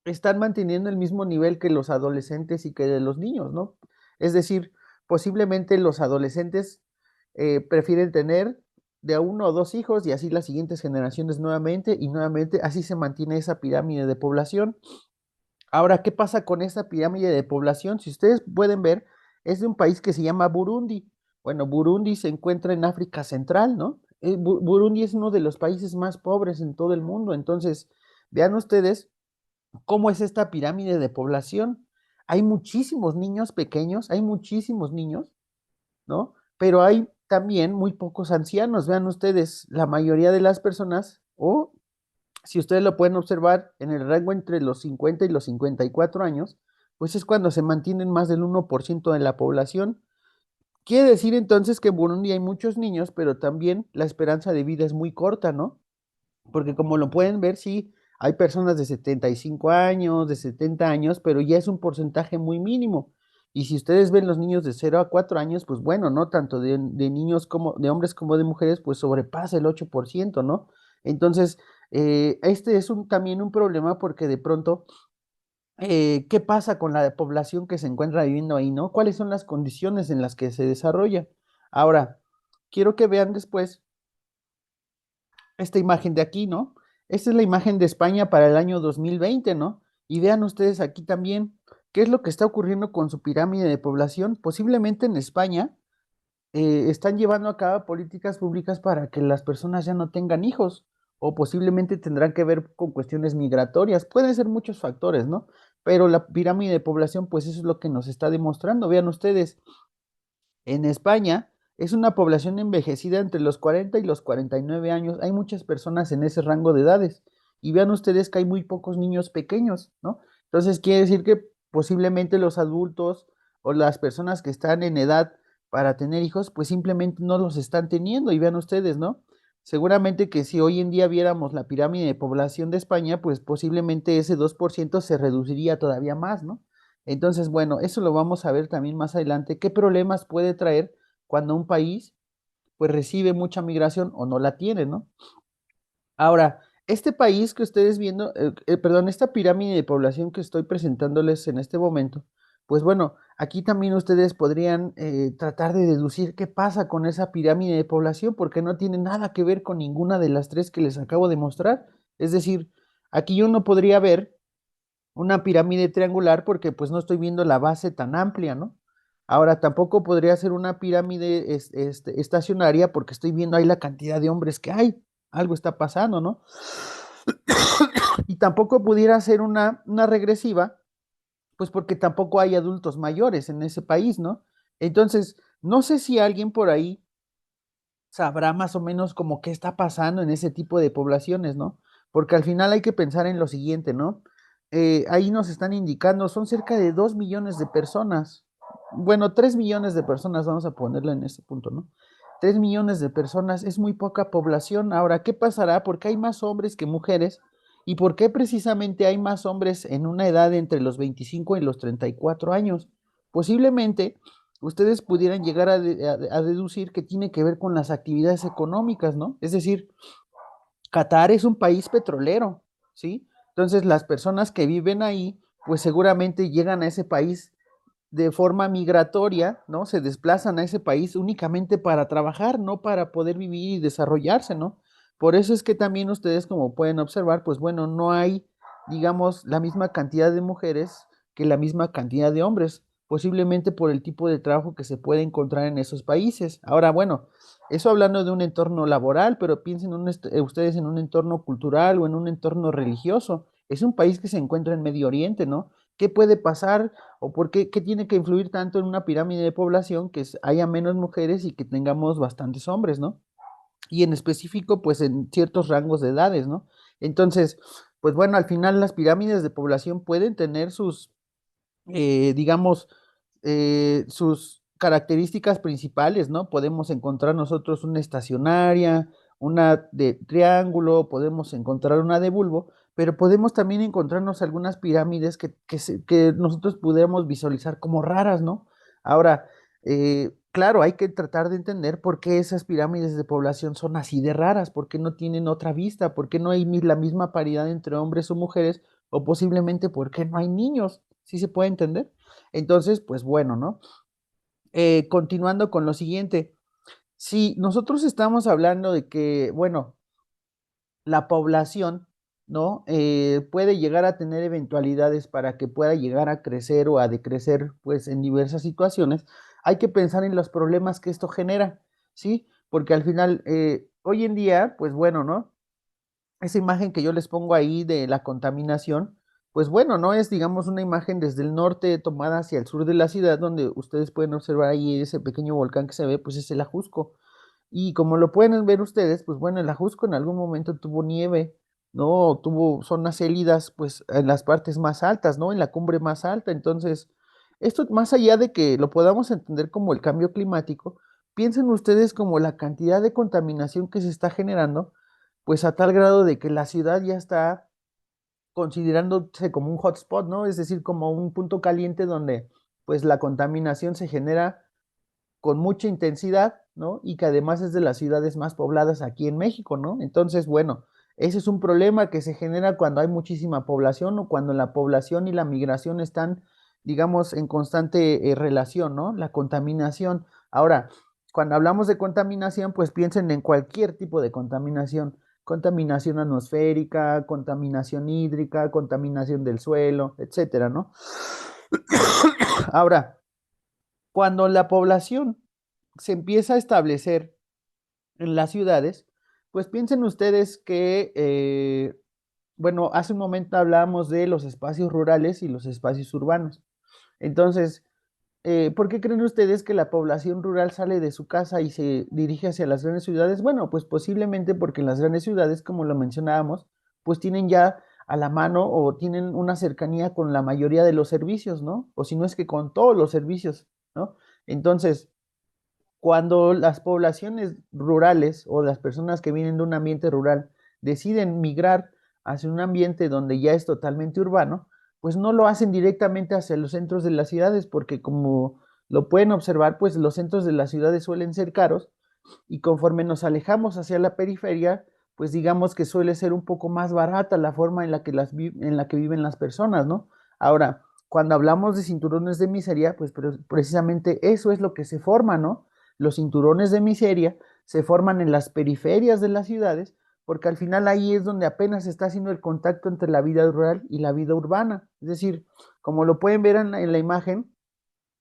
están manteniendo el mismo nivel que los adolescentes y que de los niños, ¿no? Es decir, posiblemente los adolescentes prefieren tener de a uno o dos hijos y así las siguientes generaciones nuevamente y nuevamente así se mantiene esa pirámide de población. Ahora, ¿qué pasa con esta pirámide de población? Si ustedes pueden ver, es de un país que se llama Burundi. Bueno, Burundi se encuentra en África Central, ¿no? Burundi es uno de los países más pobres en todo el mundo. Entonces, vean ustedes cómo es esta pirámide de población. Hay muchísimos niños pequeños, hay muchísimos niños, ¿no? Pero hay también muy pocos ancianos. Vean ustedes, la mayoría de las personas, o si ustedes lo pueden observar, en el rango entre los 50 y los 54 años, pues es cuando se mantienen más del 1% de la población. Quiere decir entonces que en Burundi hay muchos niños, pero también la esperanza de vida es muy corta, ¿no? Porque como lo pueden ver, sí, hay personas de 75 años, de 70 años, pero ya es un porcentaje muy mínimo. Y si ustedes ven los niños de 0 a 4 años, pues bueno, ¿no? Tanto de niños como de hombres como de mujeres, pues sobrepasa el 8%, ¿no? Entonces, este es también un problema porque de pronto, ¿qué pasa con la población que se encuentra viviendo ahí, ¿no? ¿Cuáles son las condiciones en las que se desarrolla? Ahora, quiero que vean después esta imagen de aquí, ¿no? Esta es la imagen de España para el año 2020, ¿no? Y vean ustedes aquí también qué es lo que está ocurriendo con su pirámide de población. Posiblemente en España están llevando a cabo políticas públicas para que las personas ya no tengan hijos, o posiblemente tendrán que ver con cuestiones migratorias. Pueden ser muchos factores, ¿no? Pero la pirámide de población, pues eso es lo que nos está demostrando. Vean ustedes, en España es una población envejecida entre los 40 y los 49 años. Hay muchas personas en ese rango de edades. Y vean ustedes que hay muy pocos niños pequeños, ¿no? Entonces quiere decir que posiblemente los adultos o las personas que están en edad para tener hijos, pues simplemente no los están teniendo. Y vean ustedes, ¿no? Seguramente que si hoy en día viéramos la pirámide de población de España, pues posiblemente ese 2% se reduciría todavía más, ¿no? Entonces, bueno, eso lo vamos a ver también más adelante. ¿Qué problemas puede traer cuando un país pues recibe mucha migración o no la tiene, ¿no? Ahora, este país que ustedes viendo, perdón, esta pirámide de población que estoy presentándoles en este momento, pues bueno, aquí también ustedes podrían tratar de deducir qué pasa con esa pirámide de población, porque no tiene nada que ver con ninguna de las tres que les acabo de mostrar. Es decir, aquí uno podría ver una pirámide triangular porque pues no estoy viendo la base tan amplia, ¿no? Ahora tampoco podría ser una pirámide estacionaria porque estoy viendo ahí la cantidad de hombres que hay. Algo está pasando, ¿no? Y tampoco pudiera ser una regresiva, pues porque tampoco hay adultos mayores en ese país, ¿no? Entonces, no sé si alguien por ahí sabrá más o menos como qué está pasando en ese tipo de poblaciones, ¿no? Porque al final hay que pensar en lo siguiente, ¿no? Ahí nos están indicando, son cerca de 2 millones de personas, bueno, 3 millones de personas, vamos a ponerlo en este punto, ¿no? 3 millones de personas es muy poca población. Ahora, ¿qué pasará? ¿Por qué hay más hombres que mujeres? ¿Y por qué precisamente hay más hombres en una edad entre los 25 y los 34 años? Posiblemente ustedes pudieran llegar a deducir que tiene que ver con las actividades económicas, ¿no? Es decir, Qatar es un país petrolero, ¿sí? Entonces las personas que viven ahí, pues seguramente llegan a ese país de forma migratoria, ¿no? Se desplazan a ese país únicamente para trabajar, no para poder vivir y desarrollarse, ¿no? Por eso es que también ustedes, como pueden observar, pues bueno, no hay, digamos, la misma cantidad de mujeres que la misma cantidad de hombres, posiblemente por el tipo de trabajo que se puede encontrar en esos países. Ahora, bueno, eso hablando de un entorno laboral, pero piensen ustedes en un entorno cultural o en un entorno religioso. Es un país que se encuentra en Medio Oriente, ¿no? ¿Qué puede pasar o por qué tiene que influir tanto en una pirámide de población que haya menos mujeres y que tengamos bastantes hombres, ¿no? Y en específico, pues en ciertos rangos de edades, ¿no? Entonces, pues bueno, al final las pirámides de población pueden tener sus, digamos, sus características principales, ¿no? Podemos encontrar nosotros una estacionaria, una de triángulo, podemos encontrar una de bulbo, pero podemos también encontrarnos algunas pirámides que nosotros pudiéramos visualizar como raras, ¿no? Ahora, claro, hay que tratar de entender por qué esas pirámides de población son así de raras, por qué no tienen otra vista, por qué no hay la misma paridad entre hombres o mujeres, o posiblemente por qué no hay niños, ¿sí se puede entender? Entonces, pues bueno, ¿no? Continuando con lo siguiente, si nosotros estamos hablando de que, bueno, la población, ¿no? Puede llegar a tener eventualidades para que pueda llegar a crecer o a decrecer, pues, en diversas situaciones, hay que pensar en los problemas que esto genera, ¿sí? Porque al final, hoy en día, pues bueno, ¿no? Esa imagen que yo les pongo ahí de la contaminación, pues bueno, no es, digamos, una imagen desde el norte tomada hacia el sur de la ciudad, donde ustedes pueden observar ahí ese pequeño volcán que se ve, pues es el Ajusco. Y como lo pueden ver ustedes, pues bueno, el Ajusco en algún momento tuvo nieve, ¿no? Tuvo zonas gélidas, pues en las partes más altas, ¿no? En la cumbre más alta. Entonces, esto más allá de que lo podamos entender como el cambio climático, piensen ustedes como la cantidad de contaminación que se está generando, pues a tal grado de que la ciudad ya está considerándose como un hotspot, ¿no? Es decir, como un punto caliente donde pues la contaminación se genera con mucha intensidad, ¿no? Y que además es de las ciudades más pobladas aquí en México, ¿no? Entonces, bueno, ese es un problema que se genera cuando hay muchísima población o cuando la población y la migración están, digamos, en constante relación, ¿no? La contaminación. Ahora, cuando hablamos de contaminación, pues piensen en cualquier tipo de contaminación. Contaminación atmosférica, contaminación hídrica, contaminación del suelo, etcétera, ¿no? Ahora, cuando la población se empieza a establecer en las ciudades, pues piensen ustedes que, bueno, hace un momento hablábamos de los espacios rurales y los espacios urbanos. Entonces, ¿por qué creen ustedes que la población rural sale de su casa y se dirige hacia las grandes ciudades? Bueno, pues posiblemente porque en las grandes ciudades, como lo mencionábamos, pues tienen ya a la mano o tienen una cercanía con la mayoría de los servicios, ¿no? O si no es que con todos los servicios, ¿no? Entonces, cuando las poblaciones rurales o las personas que vienen de un ambiente rural deciden migrar hacia un ambiente donde ya es totalmente urbano, pues no lo hacen directamente hacia los centros de las ciudades, porque como lo pueden observar, pues los centros de las ciudades suelen ser caros y conforme nos alejamos hacia la periferia, pues digamos que suele ser un poco más barata la forma en la que, en la que viven las personas, ¿no? Ahora, cuando hablamos de cinturones de miseria, pues precisamente eso es lo que se forma, ¿no? Los cinturones de miseria se forman en las periferias de las ciudades, porque al final ahí es donde apenas se está haciendo el contacto entre la vida rural y la vida urbana. Es decir, como lo pueden ver en la imagen,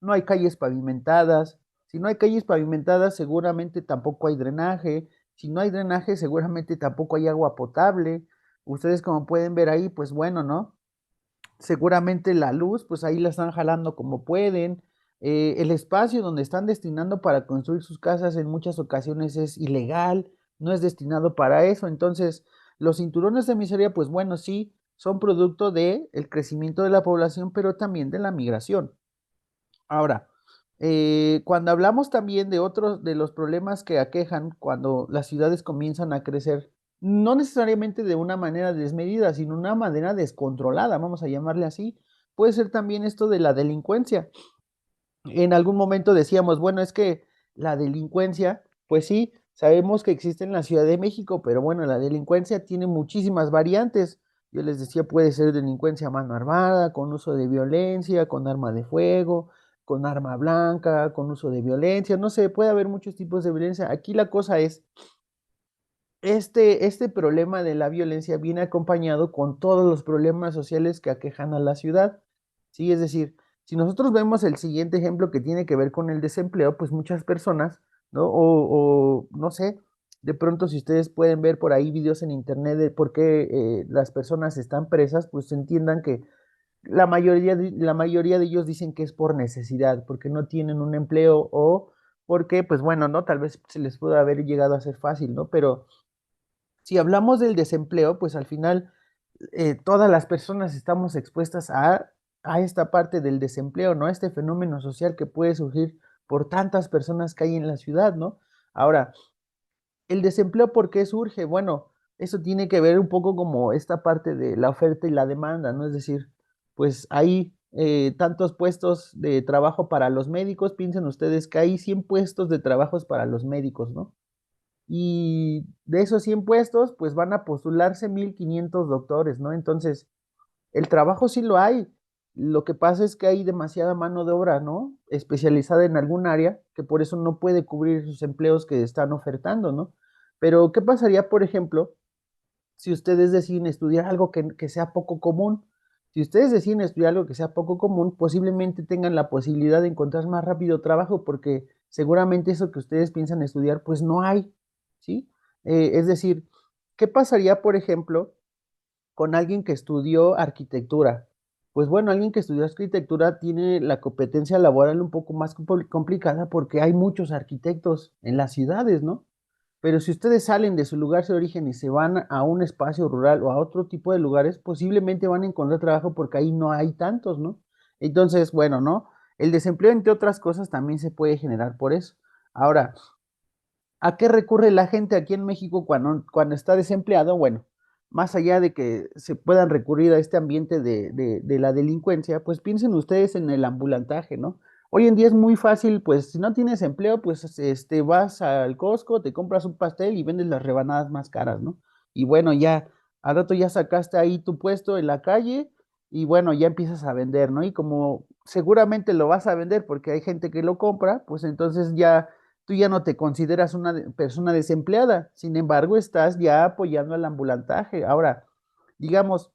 no hay calles pavimentadas. Si no hay calles pavimentadas, seguramente tampoco hay drenaje. Si no hay drenaje, seguramente tampoco hay agua potable. Ustedes como pueden ver ahí, pues bueno, ¿no? Seguramente la luz, pues ahí la están jalando como pueden. El espacio donde están destinando para construir sus casas en muchas ocasiones es ilegal, no es destinado para eso. Entonces, los cinturones de miseria, pues bueno, sí, son producto del crecimiento de la población, pero también de la migración. Ahora, cuando hablamos también de otros de los problemas que aquejan cuando las ciudades comienzan a crecer, no necesariamente de una manera desmedida, sino una manera descontrolada, vamos a llamarle así, puede ser también esto de la delincuencia. En algún momento decíamos, bueno, es que la delincuencia, pues sí, sabemos que existe en la Ciudad de México, pero bueno, la delincuencia tiene muchísimas variantes. Yo les decía, puede ser delincuencia a mano armada, con uso de violencia, con arma de fuego, con arma blanca, con uso de violencia, no sé, puede haber muchos tipos de violencia. Aquí la cosa es, este problema de la violencia viene acompañado con todos los problemas sociales que aquejan a la ciudad, ¿sí? Es decir, si nosotros vemos el siguiente ejemplo que tiene que ver con el desempleo, pues muchas personas, ¿no? O no sé, de pronto si ustedes pueden ver por ahí videos en internet de por qué las personas están presas, pues entiendan que la mayoría de ellos dicen que es por necesidad, porque no tienen un empleo o porque, pues bueno, ¿no? Tal vez se les pudo haber llegado a ser fácil, ¿no? Pero si hablamos del desempleo, pues al final todas las personas estamos expuestas a esta parte del desempleo, ¿no? Este fenómeno social que puede surgir por tantas personas que hay en la ciudad, ¿no? Ahora, El desempleo, ¿por qué surge? Bueno, eso tiene que ver un poco como esta parte de la oferta y la demanda, ¿no? Es decir, pues hay tantos puestos de trabajo para los médicos, piensen ustedes que hay 100 puestos de trabajos para los médicos, ¿no? Y de esos 100 puestos, pues van a postularse 1.500 doctores, ¿no? Entonces, el trabajo sí lo hay. Lo que pasa es que hay demasiada mano de obra, ¿no? Especializada en algún área, que por eso no puede cubrir sus empleos que están ofertando, ¿no? Pero, ¿qué pasaría, por ejemplo, si ustedes deciden estudiar algo que sea poco común? Si ustedes deciden estudiar algo que sea poco común, posiblemente tengan la posibilidad de encontrar más rápido trabajo, porque seguramente eso que ustedes piensan estudiar, pues no hay, ¿sí? Es decir, ¿qué pasaría, por ejemplo, con alguien que estudió arquitectura? Pues bueno, alguien que estudió arquitectura tiene la competencia laboral un poco más complicada porque hay muchos arquitectos en las ciudades, ¿no? Pero si ustedes salen de su lugar de origen y se van a un espacio rural o a otro tipo de lugares, posiblemente van a encontrar trabajo porque ahí no hay tantos, ¿no? Entonces, bueno, ¿no? El desempleo, entre otras cosas, también se puede generar por eso. Ahora, ¿a qué recurre la gente aquí en México cuando está desempleado? Bueno, más allá de que se puedan recurrir a este ambiente de la delincuencia, pues piensen ustedes en el ambulantaje, ¿no? Hoy en día es muy fácil, pues si no tienes empleo, pues vas al Costco, te compras un pastel y vendes las rebanadas más caras, ¿no? Y bueno, ya, al rato ya sacaste ahí tu puesto en la calle y bueno, ya empiezas a vender, ¿no? Y como seguramente lo vas a vender porque hay gente que lo compra, pues entonces ya tú ya no te consideras una persona desempleada, sin embargo, estás ya apoyando al ambulantaje. Ahora, digamos,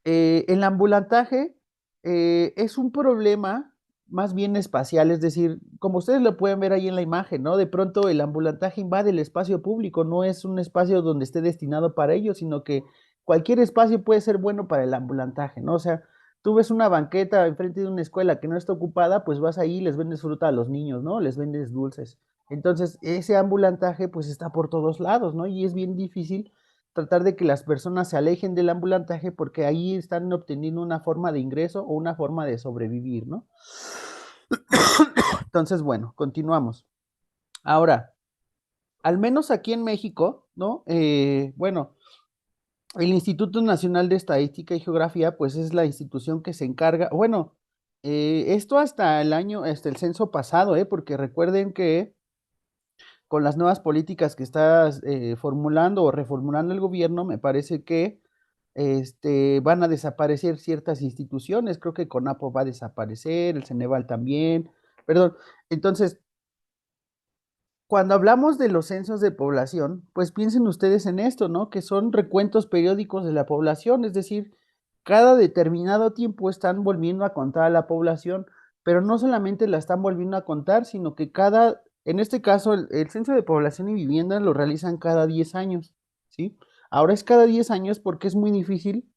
el ambulantaje es un problema más bien espacial, es decir, como ustedes lo pueden ver ahí en la imagen, ¿no? De pronto el ambulantaje invade el espacio público, no es un espacio donde esté destinado para ello, sino que cualquier espacio puede ser bueno para el ambulantaje, ¿no? O sea, tú ves una banqueta enfrente de una escuela que no está ocupada, pues vas ahí y les vendes fruta a los niños, ¿no? Les vendes dulces. Entonces, ese ambulantaje pues está por todos lados, ¿no? Y es bien difícil tratar de que las personas se alejen del ambulantaje porque ahí están obteniendo una forma de ingreso o una forma de sobrevivir, ¿no? Entonces, bueno, continuamos. Ahora, al menos aquí en México, ¿no? Bueno, el Instituto Nacional de Estadística y Geografía, pues es la institución que se encarga, bueno, esto hasta el año, hasta el censo pasado, porque recuerden que con las nuevas políticas que está formulando o reformulando el gobierno, me parece que van a desaparecer ciertas instituciones, creo que CONAPO va a desaparecer, el Ceneval también, perdón. Entonces, cuando hablamos de los censos de población, pues piensen ustedes en esto, ¿no? Que son recuentos periódicos de la población, es decir, cada determinado tiempo están volviendo a contar a la población, pero no solamente la están volviendo a contar, sino que en este caso, el censo de población y vivienda lo realizan cada 10 años, ¿sí? Ahora es cada 10 años porque es muy difícil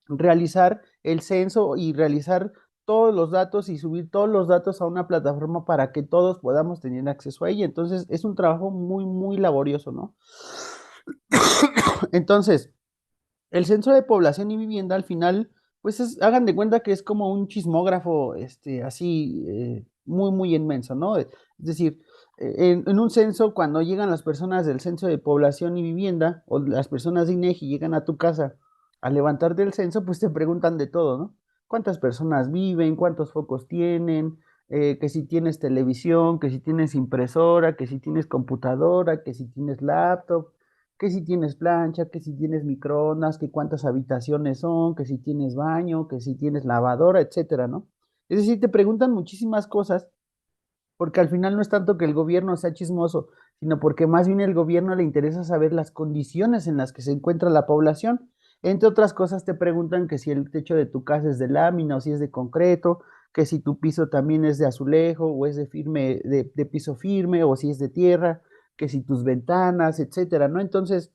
realizar el censo y realizar todos los datos y subir todos los datos a una plataforma para que todos podamos tener acceso a ella. Entonces, es un trabajo muy, muy laborioso, ¿no? Entonces, el censo de población y vivienda al final, pues hagan de cuenta que es como un chismógrafo, así, muy, muy inmenso, ¿no? Es decir, en un censo, cuando llegan las personas del censo de población y vivienda, o las personas de INEGI llegan a tu casa a levantarte el censo, pues te preguntan de todo, ¿no? ¿Cuántas personas viven? ¿Cuántos focos tienen? Que si tienes televisión, que si tienes impresora, que si tienes computadora, que si tienes laptop, que si tienes plancha, que si tienes microondas, que cuántas habitaciones son, que si tienes baño, que si tienes lavadora, etcétera, ¿no? Es decir, te preguntan muchísimas cosas porque al final no es tanto que el gobierno sea chismoso, sino porque más bien el gobierno le interesa saber las condiciones en las que se encuentra la población. Entre otras cosas, te preguntan que si el techo de tu casa es de lámina o si es de concreto, que si tu piso también es de azulejo o es de piso firme o si es de tierra, que si tus ventanas, etcétera, ¿no? Entonces,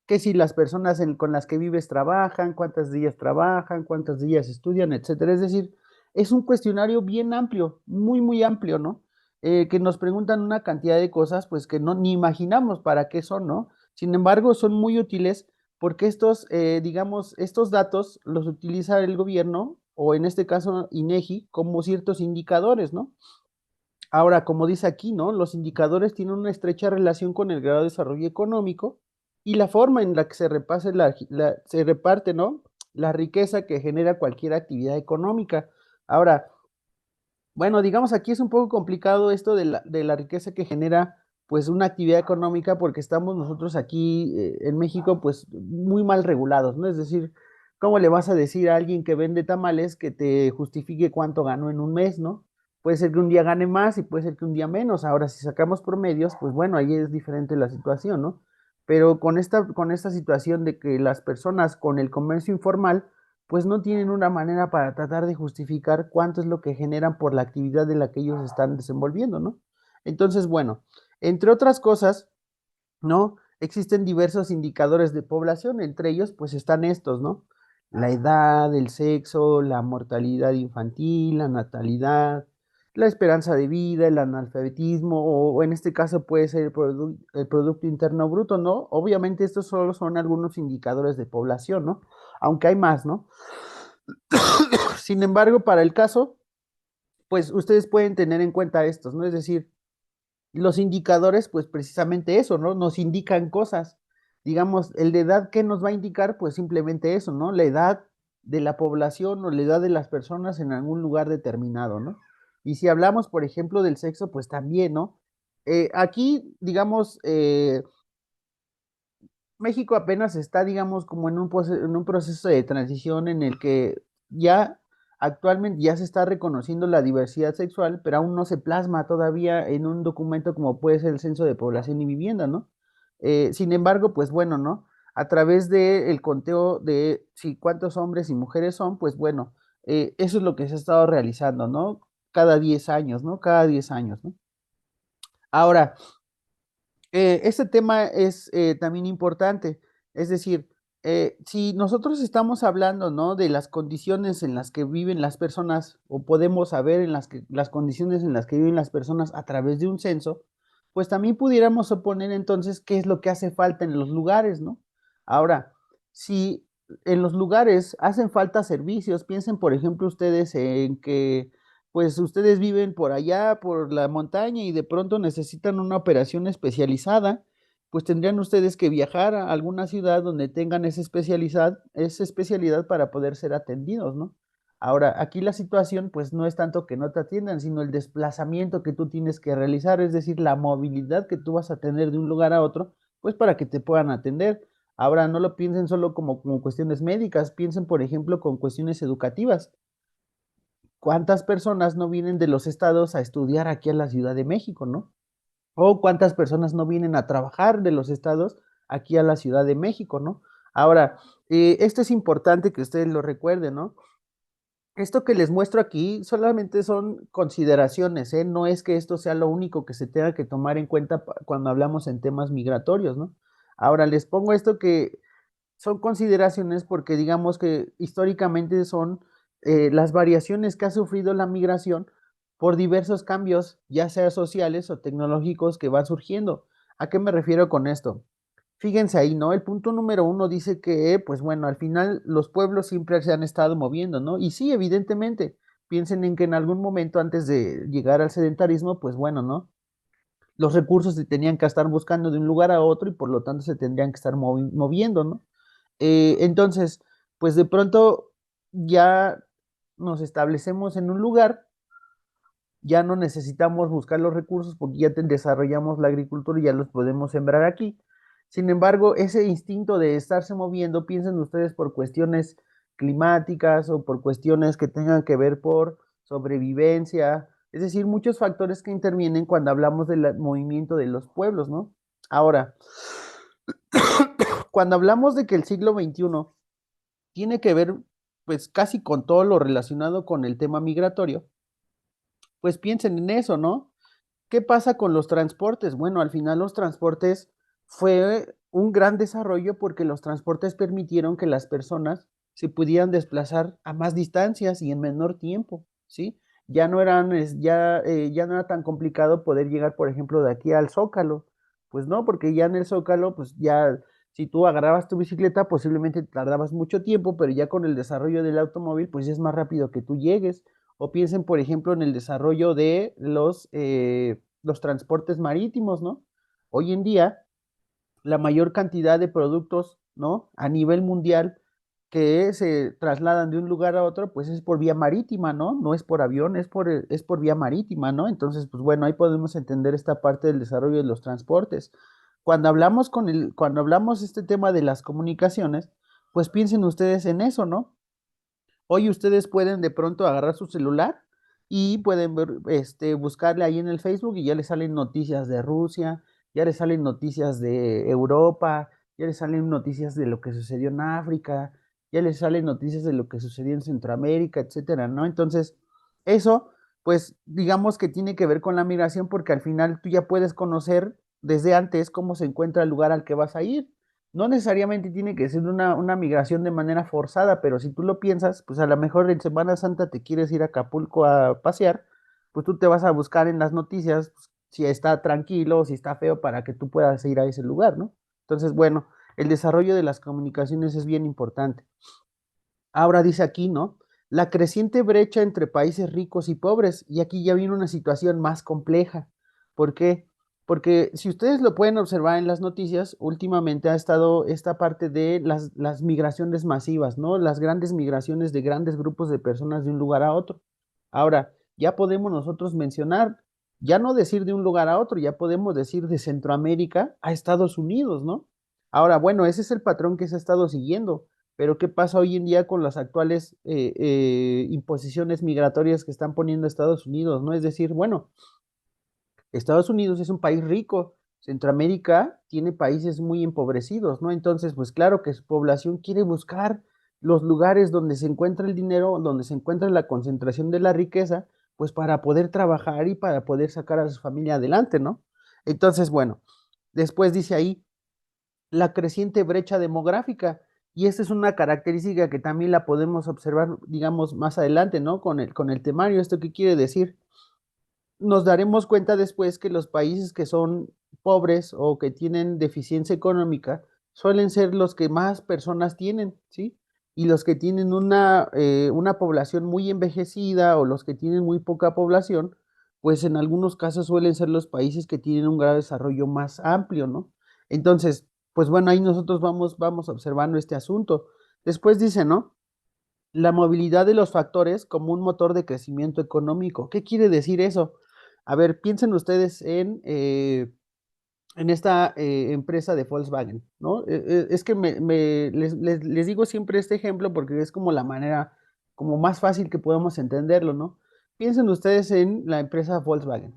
que si las personas con las que vives trabajan, cuántos días estudian, etcétera. Es decir, es un cuestionario bien amplio, muy, muy amplio, ¿no? Que nos preguntan una cantidad de cosas, pues que no ni imaginamos para qué son, ¿no? Sin embargo, son muy útiles porque digamos, estos datos los utiliza el gobierno, o en este caso INEGI, como ciertos indicadores, ¿no? Ahora, como dice aquí, ¿no? Los indicadores tienen una estrecha relación con el grado de desarrollo económico y la forma en la que se reparte, ¿no? La riqueza que genera cualquier actividad económica. Ahora, bueno, digamos aquí es un poco complicado esto de la riqueza que genera pues una actividad económica porque estamos nosotros aquí en México pues muy mal regulados, ¿no? Es decir, ¿cómo le vas a decir a alguien que vende tamales que te justifique cuánto ganó en un mes, ¿no? Puede ser que un día gane más y puede ser que un día menos. Ahora, si sacamos promedios, pues bueno, ahí es diferente la situación, ¿no? Pero con esta situación de que las personas con el comercio informal pues no tienen una manera para tratar de justificar cuánto es lo que generan por la actividad de la que ellos están desenvolviendo, ¿no? Entonces, bueno, entre otras cosas, ¿no? Existen diversos indicadores de población, entre ellos, pues están estos, ¿no? La edad, el sexo, la mortalidad infantil, la natalidad, la esperanza de vida, el analfabetismo, o en este caso puede ser el Producto Interno Bruto, ¿no? Obviamente estos solo son algunos indicadores de población, ¿no? Aunque hay más, ¿no? Sin embargo, para el caso, pues ustedes pueden tener en cuenta estos, ¿no? Es decir, los indicadores, pues precisamente eso, ¿no? Nos indican cosas. Digamos, el de edad, ¿qué nos va a indicar? Pues simplemente eso, ¿no? La edad de la población o la edad de las personas en algún lugar determinado, ¿no? Y si hablamos, por ejemplo, del sexo, pues también, ¿no? Aquí, digamos, México apenas está, digamos, como en un proceso de transición en el que ya actualmente ya se está reconociendo la diversidad sexual, pero aún no se plasma todavía en un documento como puede ser el Censo de Población y Vivienda, ¿no? Sin embargo, pues bueno, ¿no? A través del conteo de si cuántos hombres y mujeres son, pues bueno, eso es lo que se ha estado realizando, ¿no? Cada 10 años, ¿no? Cada 10 años, ¿no? Ahora, este tema es también importante, es decir, si nosotros estamos hablando, ¿no? De las condiciones en las que viven las personas, o podemos saber en las condiciones en las que viven las personas a través de un censo, pues también pudiéramos suponer entonces qué es lo que hace falta en los lugares, ¿no? Ahora, si en los lugares hacen falta servicios, piensen, por ejemplo, ustedes en que pues ustedes viven por allá, por la montaña y de pronto necesitan una operación especializada, pues tendrían ustedes que viajar a alguna ciudad donde tengan esa especialidad para poder ser atendidos, ¿no? Ahora, aquí la situación pues no es tanto que no te atiendan, sino el desplazamiento que tú tienes que realizar, es decir, la movilidad que tú vas a tener de un lugar a otro, pues para que te puedan atender. Ahora, no lo piensen solo como cuestiones médicas, piensen, por ejemplo, con cuestiones educativas. ¿Cuántas personas no vienen de los estados a estudiar aquí a la Ciudad de México, no? O cuántas personas no vienen a trabajar de los estados aquí a la Ciudad de México, ¿no? Ahora, esto es importante que ustedes lo recuerden, ¿no? Esto que les muestro aquí solamente son consideraciones, ¿eh? No es que esto sea lo único que se tenga que tomar en cuenta cuando hablamos en temas migratorios, ¿no? Ahora les pongo esto que son consideraciones porque digamos que históricamente son las variaciones que ha sufrido la migración por diversos cambios, ya sea sociales o tecnológicos que van surgiendo. ¿A qué me refiero con esto? Fíjense ahí, ¿no? El punto número uno dice que, pues bueno, al final los pueblos siempre se han estado moviendo, ¿no? Y sí, evidentemente, piensen en que en algún momento antes de llegar al sedentarismo, pues bueno, ¿no? Los recursos se tenían que estar buscando de un lugar a otro y por lo tanto se tendrían que estar moviendo, ¿no? Entonces, pues de pronto ya nos establecemos en un lugar, ya no necesitamos buscar los recursos porque ya desarrollamos la agricultura y ya los podemos sembrar aquí. Sin embargo, ese instinto de estarse moviendo, piensen ustedes por cuestiones climáticas o por cuestiones que tengan que ver por sobrevivencia, es decir, muchos factores que intervienen cuando hablamos del movimiento de los pueblos, ¿no? Ahora, cuando hablamos de que el siglo XXI tiene que ver pues casi con todo lo relacionado con el tema migratorio, pues piensen en eso, ¿no? ¿Qué pasa con los transportes? Bueno, al final los transportes fue un gran desarrollo porque los transportes permitieron que las personas se pudieran desplazar a más distancias y en menor tiempo, ¿sí? Ya no era tan complicado poder llegar, por ejemplo, de aquí al Zócalo. Pues no, porque ya en el Zócalo, pues ya si tú agarrabas tu bicicleta, posiblemente tardabas mucho tiempo, pero ya con el desarrollo del automóvil, pues ya es más rápido que tú llegues. O piensen, por ejemplo, en el desarrollo de los transportes marítimos, ¿no? Hoy en día, la mayor cantidad de productos, ¿no? A nivel mundial que se trasladan de un lugar a otro, pues es por vía marítima, ¿no? No es por avión, es por vía marítima, ¿no? Entonces, pues bueno, ahí podemos entender esta parte del desarrollo de los transportes. Cuando hablamos este tema de las comunicaciones, pues piensen ustedes en eso, ¿no? Hoy ustedes pueden de pronto agarrar su celular y pueden ver, buscarle ahí en el Facebook y ya les salen noticias de Rusia, ya les salen noticias de Europa, ya les salen noticias de lo que sucedió en África, ya les salen noticias de lo que sucedió en Centroamérica, etcétera, ¿no? Entonces, eso, pues, digamos que tiene que ver con la migración porque al final tú ya puedes conocer desde antes cómo se encuentra el lugar al que vas a ir. No necesariamente tiene que ser una migración de manera forzada, pero si tú lo piensas, pues a lo mejor en Semana Santa te quieres ir a Acapulco a pasear, pues tú te vas a buscar en las noticias pues, si está tranquilo o si está feo para que tú puedas ir a ese lugar, ¿no? Entonces, bueno, el desarrollo de las comunicaciones es bien importante. Ahora dice aquí, ¿no? La creciente brecha entre países ricos y pobres, y aquí ya viene una situación más compleja. ¿Por qué? Porque si ustedes lo pueden observar en las noticias, últimamente ha estado esta parte de las migraciones masivas, ¿no? Las grandes migraciones de grandes grupos de personas de un lugar a otro. Ahora, ya podemos nosotros mencionar, ya no decir de un lugar a otro, ya podemos decir de Centroamérica a Estados Unidos, ¿no? Ahora, bueno, ese es el patrón que se ha estado siguiendo. Pero ¿qué pasa hoy en día con las actuales imposiciones migratorias que están poniendo Estados Unidos? ¿No? Es decir, bueno, Estados Unidos es un país rico, Centroamérica tiene países muy empobrecidos, ¿no? Entonces, pues claro que su población quiere buscar los lugares donde se encuentra el dinero, donde se encuentra la concentración de la riqueza, pues para poder trabajar y para poder sacar a su familia adelante, ¿no? Entonces, bueno, después dice ahí, la creciente brecha demográfica. Y esta es una característica que también la podemos observar, digamos, más adelante, ¿no? Con el temario. ¿Esto qué quiere decir? Nos daremos cuenta después que los países que son pobres o que tienen deficiencia económica suelen ser los que más personas tienen, ¿sí? Y los que tienen una población muy envejecida o los que tienen muy poca población, pues en algunos casos suelen ser los países que tienen un grado de desarrollo más amplio, ¿no? Entonces, pues bueno, ahí nosotros vamos observando este asunto. Después dice, ¿no? La movilidad de los factores como un motor de crecimiento económico. ¿Qué quiere decir eso? A ver, piensen ustedes en esta empresa de Volkswagen, ¿no? Es que les digo siempre este ejemplo porque es como la manera como más fácil que podemos entenderlo, ¿no? Piensen ustedes en la empresa Volkswagen.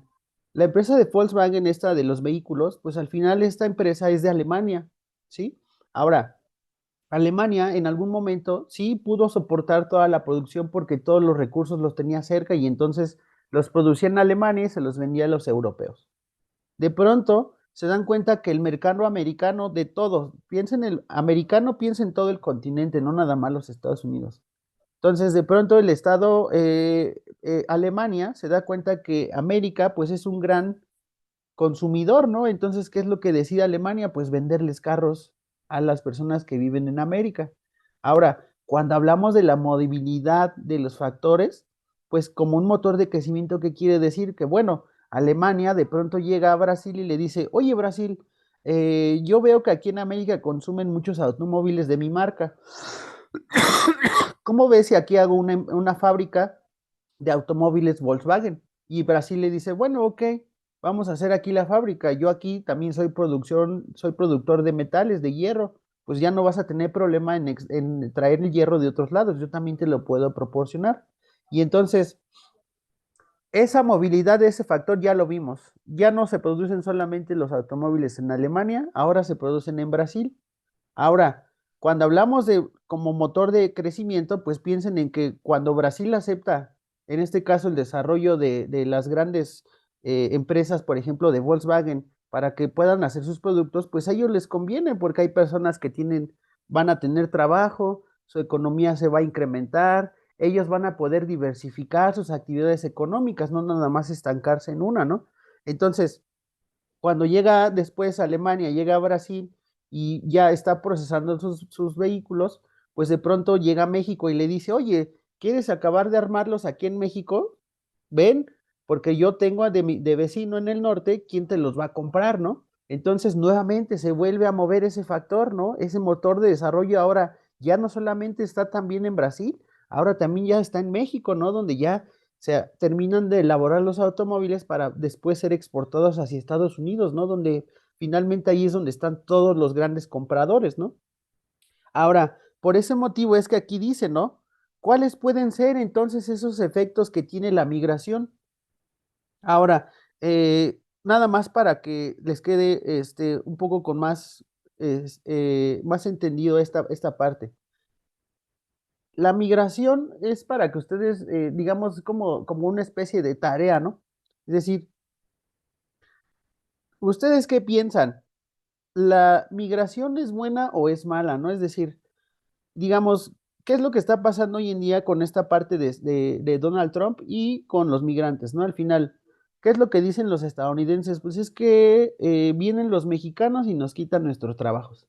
La empresa de Volkswagen, esta de los vehículos, pues al final esta empresa es de Alemania, ¿sí? Ahora, Alemania en algún momento sí pudo soportar toda la producción porque todos los recursos los tenía cerca y entonces los producía en Alemania y se los vendía a los europeos. De pronto se dan cuenta que el mercado americano de todos, piensen el americano, piensa en todo el continente, no nada más los Estados Unidos. Entonces, de pronto el Estado Alemania se da cuenta que América pues es un gran consumidor, ¿no? Entonces, ¿qué es lo que decide Alemania? Pues venderles carros a las personas que viven en América. Ahora, cuando hablamos de la movilidad de los factores, pues como un motor de crecimiento, ¿qué quiere decir? Que bueno, Alemania de pronto llega a Brasil y le dice, oye Brasil, yo veo que aquí en América consumen muchos automóviles de mi marca. ¿Cómo ves si aquí hago una fábrica de automóviles Volkswagen? Y Brasil le dice, bueno, ok, vamos a hacer aquí la fábrica. Yo aquí también soy productor de metales, de hierro. Pues ya no vas a tener problema en traer el hierro de otros lados. Yo también te lo puedo proporcionar. Y entonces, esa movilidad de ese factor ya lo vimos. Ya no se producen solamente los automóviles en Alemania, ahora se producen en Brasil. Ahora, cuando hablamos de como motor de crecimiento, pues piensen en que cuando Brasil acepta, en este caso, el desarrollo de las grandes empresas, por ejemplo, de Volkswagen, para que puedan hacer sus productos, pues a ellos les conviene porque hay personas que van a tener trabajo, su economía se va a incrementar, ellos van a poder diversificar sus actividades económicas, no nada más estancarse en una, ¿no? Entonces, cuando llega después a Alemania, llega a Brasil y ya está procesando sus vehículos, pues de pronto llega a México y le dice, oye, ¿Quieres acabar de armarlos aquí en México? Ven, porque yo tengo de vecino en el norte, ¿quién te los va a comprar, no? Entonces, nuevamente se vuelve a mover ese factor, ¿no? Ese motor de desarrollo ahora ya no solamente está también en Brasil, ahora también ya está en México, ¿no? Donde ya se terminan de elaborar los automóviles para después ser exportados hacia Estados Unidos, ¿no? Donde finalmente ahí es donde están todos los grandes compradores, ¿no? Ahora, por ese motivo es que aquí dice, ¿no? ¿Cuáles pueden ser entonces esos efectos que tiene la migración? Ahora, nada más para que les quede un poco con más, más entendido esta parte. La migración es para que ustedes, digamos, como una especie de tarea, ¿no? Es decir, ¿ustedes qué piensan? ¿La migración es buena o es mala, no? Es decir, digamos, ¿qué es lo que está pasando hoy en día con esta parte de Donald Trump y con los migrantes, ¿no? Al final, ¿qué es lo que dicen los estadounidenses? Pues es que vienen los mexicanos y nos quitan nuestros trabajos.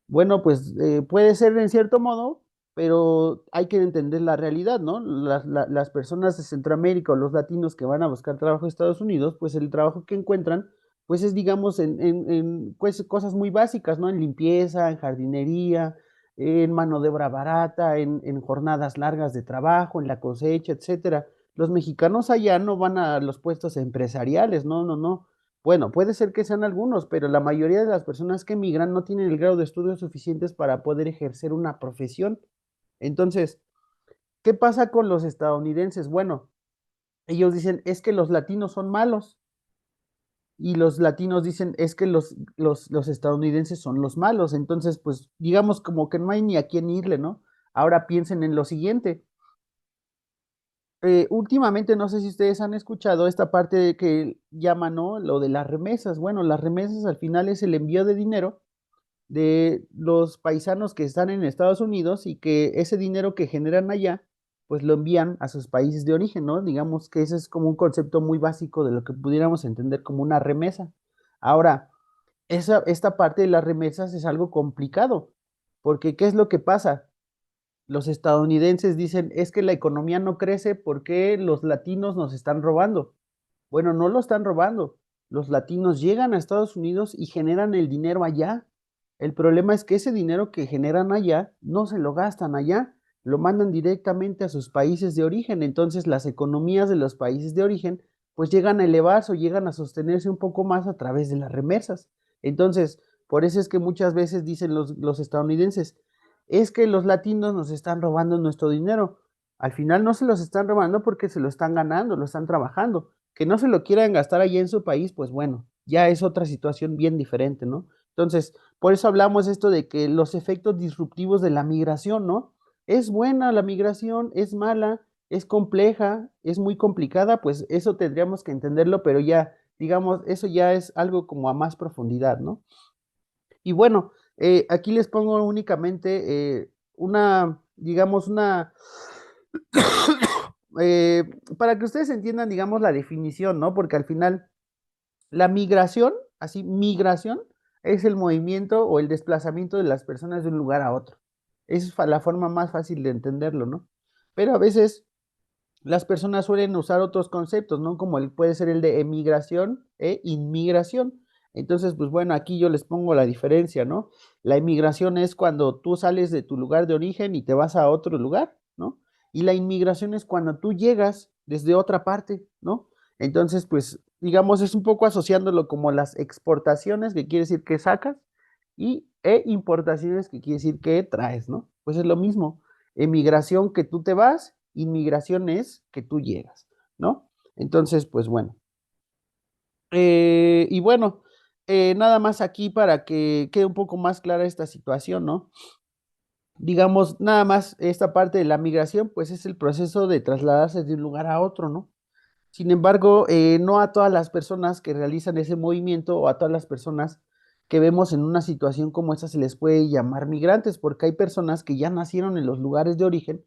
Bueno, pues puede ser en cierto modo, pero hay que entender la realidad, ¿no? Las personas de Centroamérica o los latinos que van a buscar trabajo en Estados Unidos, pues el trabajo que encuentran, pues es, digamos, pues, cosas muy básicas, ¿no? En limpieza, en jardinería, en mano de obra barata, en jornadas largas de trabajo, en la cosecha, etcétera. Los mexicanos allá no van a los puestos empresariales, no, no, no. Bueno, puede ser que sean algunos, pero la mayoría de las personas que emigran no tienen el grado de estudios suficientes para poder ejercer una profesión. Entonces, ¿qué pasa con los estadounidenses? Bueno, ellos dicen, es que los latinos son malos. Y los latinos dicen, es que los estadounidenses son los malos. Entonces, pues, digamos como que no hay ni a quién irle, ¿no? Ahora piensen en lo siguiente. Últimamente, no sé si ustedes han escuchado esta parte de que llaman, ¿no? Lo de las remesas. Bueno, las remesas al final es el envío de dinero de los paisanos que están en Estados Unidos y que ese dinero que generan allá, pues lo envían a sus países de origen, ¿no? Digamos que ese es como un concepto muy básico de lo que pudiéramos entender como una remesa. Ahora, esta parte de las remesas es algo complicado, porque ¿qué es lo que pasa? Los estadounidenses dicen, es que la economía no crece porque los latinos nos están robando. Bueno, no lo están robando. Los latinos llegan a Estados Unidos y generan el dinero allá. El problema es que ese dinero que generan allá no se lo gastan allá, lo mandan directamente a sus países de origen. Entonces las economías de los países de origen pues llegan a elevarse o llegan a sostenerse un poco más a través de las remesas. Entonces, por eso es que muchas veces dicen los estadounidenses, es que los latinos nos están robando nuestro dinero. Al final no se los están robando porque se lo están ganando, lo están trabajando. Que no se lo quieran gastar allá en su país, pues bueno, ya es otra situación bien diferente, ¿no? Entonces, por eso hablamos esto de que los efectos disruptivos de la migración, ¿no? ¿Es buena la migración? ¿Es mala? ¿Es compleja? ¿Es muy complicada? Pues eso tendríamos que entenderlo, pero ya, digamos, eso ya es algo como a más profundidad, ¿no? Y bueno, aquí les pongo únicamente digamos, eh, para que ustedes entiendan, digamos, la definición, ¿no? Porque al final la migración, así, migración, es el movimiento o el desplazamiento de las personas de un lugar a otro. Esa es la forma más fácil de entenderlo, ¿no? Pero a veces las personas suelen usar otros conceptos, ¿no? Como puede ser el de emigración e inmigración. Entonces, pues bueno, aquí yo les pongo la diferencia, ¿no? La inmigración es cuando tú sales de tu lugar de origen y te vas a otro lugar, ¿no? Y la inmigración es cuando tú llegas desde otra parte, ¿no? Entonces, pues, digamos, es un poco asociándolo como las exportaciones, que quiere decir que sacas, e importaciones, que quiere decir que traes, ¿no? Pues es lo mismo. Emigración que tú te vas, inmigración es que tú llegas, ¿no? Entonces, pues bueno. Y bueno, nada más aquí para que quede un poco más clara esta situación, ¿no? Digamos, nada más esta parte de la migración, pues es el proceso de trasladarse de un lugar a otro, ¿no? Sin embargo, no a todas las personas que realizan ese movimiento o a todas las personas que vemos en una situación como esta se les puede llamar migrantes, porque hay personas que ya nacieron en los lugares de origen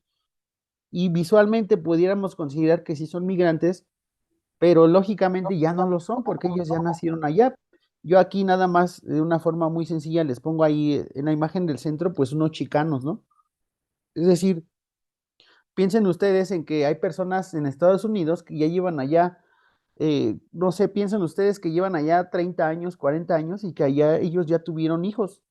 y visualmente pudiéramos considerar que sí son migrantes, pero lógicamente ya no lo son porque ellos ya nacieron allá. Yo aquí nada más de una forma muy sencilla les pongo ahí en la imagen del centro pues unos chicanos, ¿no? Es decir, Piensen ustedes en que hay personas en Estados Unidos que ya llevan allá, no sé, piensen ustedes que llevan allá 30 años, 40 años y que allá ellos ya tuvieron hijos.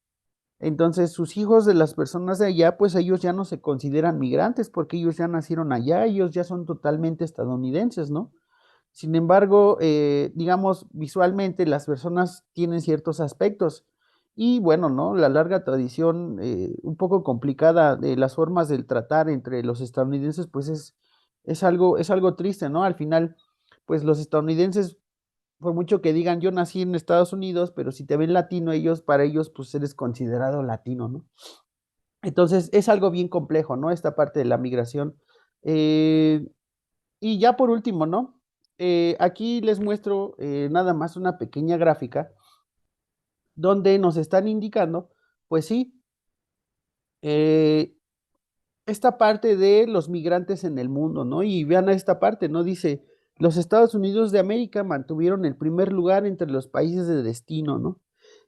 Entonces, sus hijos de las personas de allá, pues ellos ya no se consideran migrantes porque ellos ya nacieron allá, ellos ya son totalmente estadounidenses, ¿no? Sin embargo, digamos, visualmente las personas tienen ciertos aspectos y bueno, ¿no? La larga tradición un poco complicada de las formas del tratar entre los estadounidenses, pues es algo triste, ¿no? Al final, pues los estadounidenses, por mucho que digan yo nací en Estados Unidos, pero si te ven latino, ellos, para ellos, pues eres considerado latino, ¿no? Entonces, es algo bien complejo, ¿no? Esta parte de la migración. Eh, y ya por último, ¿no? Aquí les muestro nada más una pequeña gráfica donde nos están indicando, pues sí, eh, esta parte de los migrantes en el mundo, ¿no? Y vean esta parte, ¿no? Dice, los Estados Unidos de América mantuvieron el primer lugar entre los países de destino, ¿no?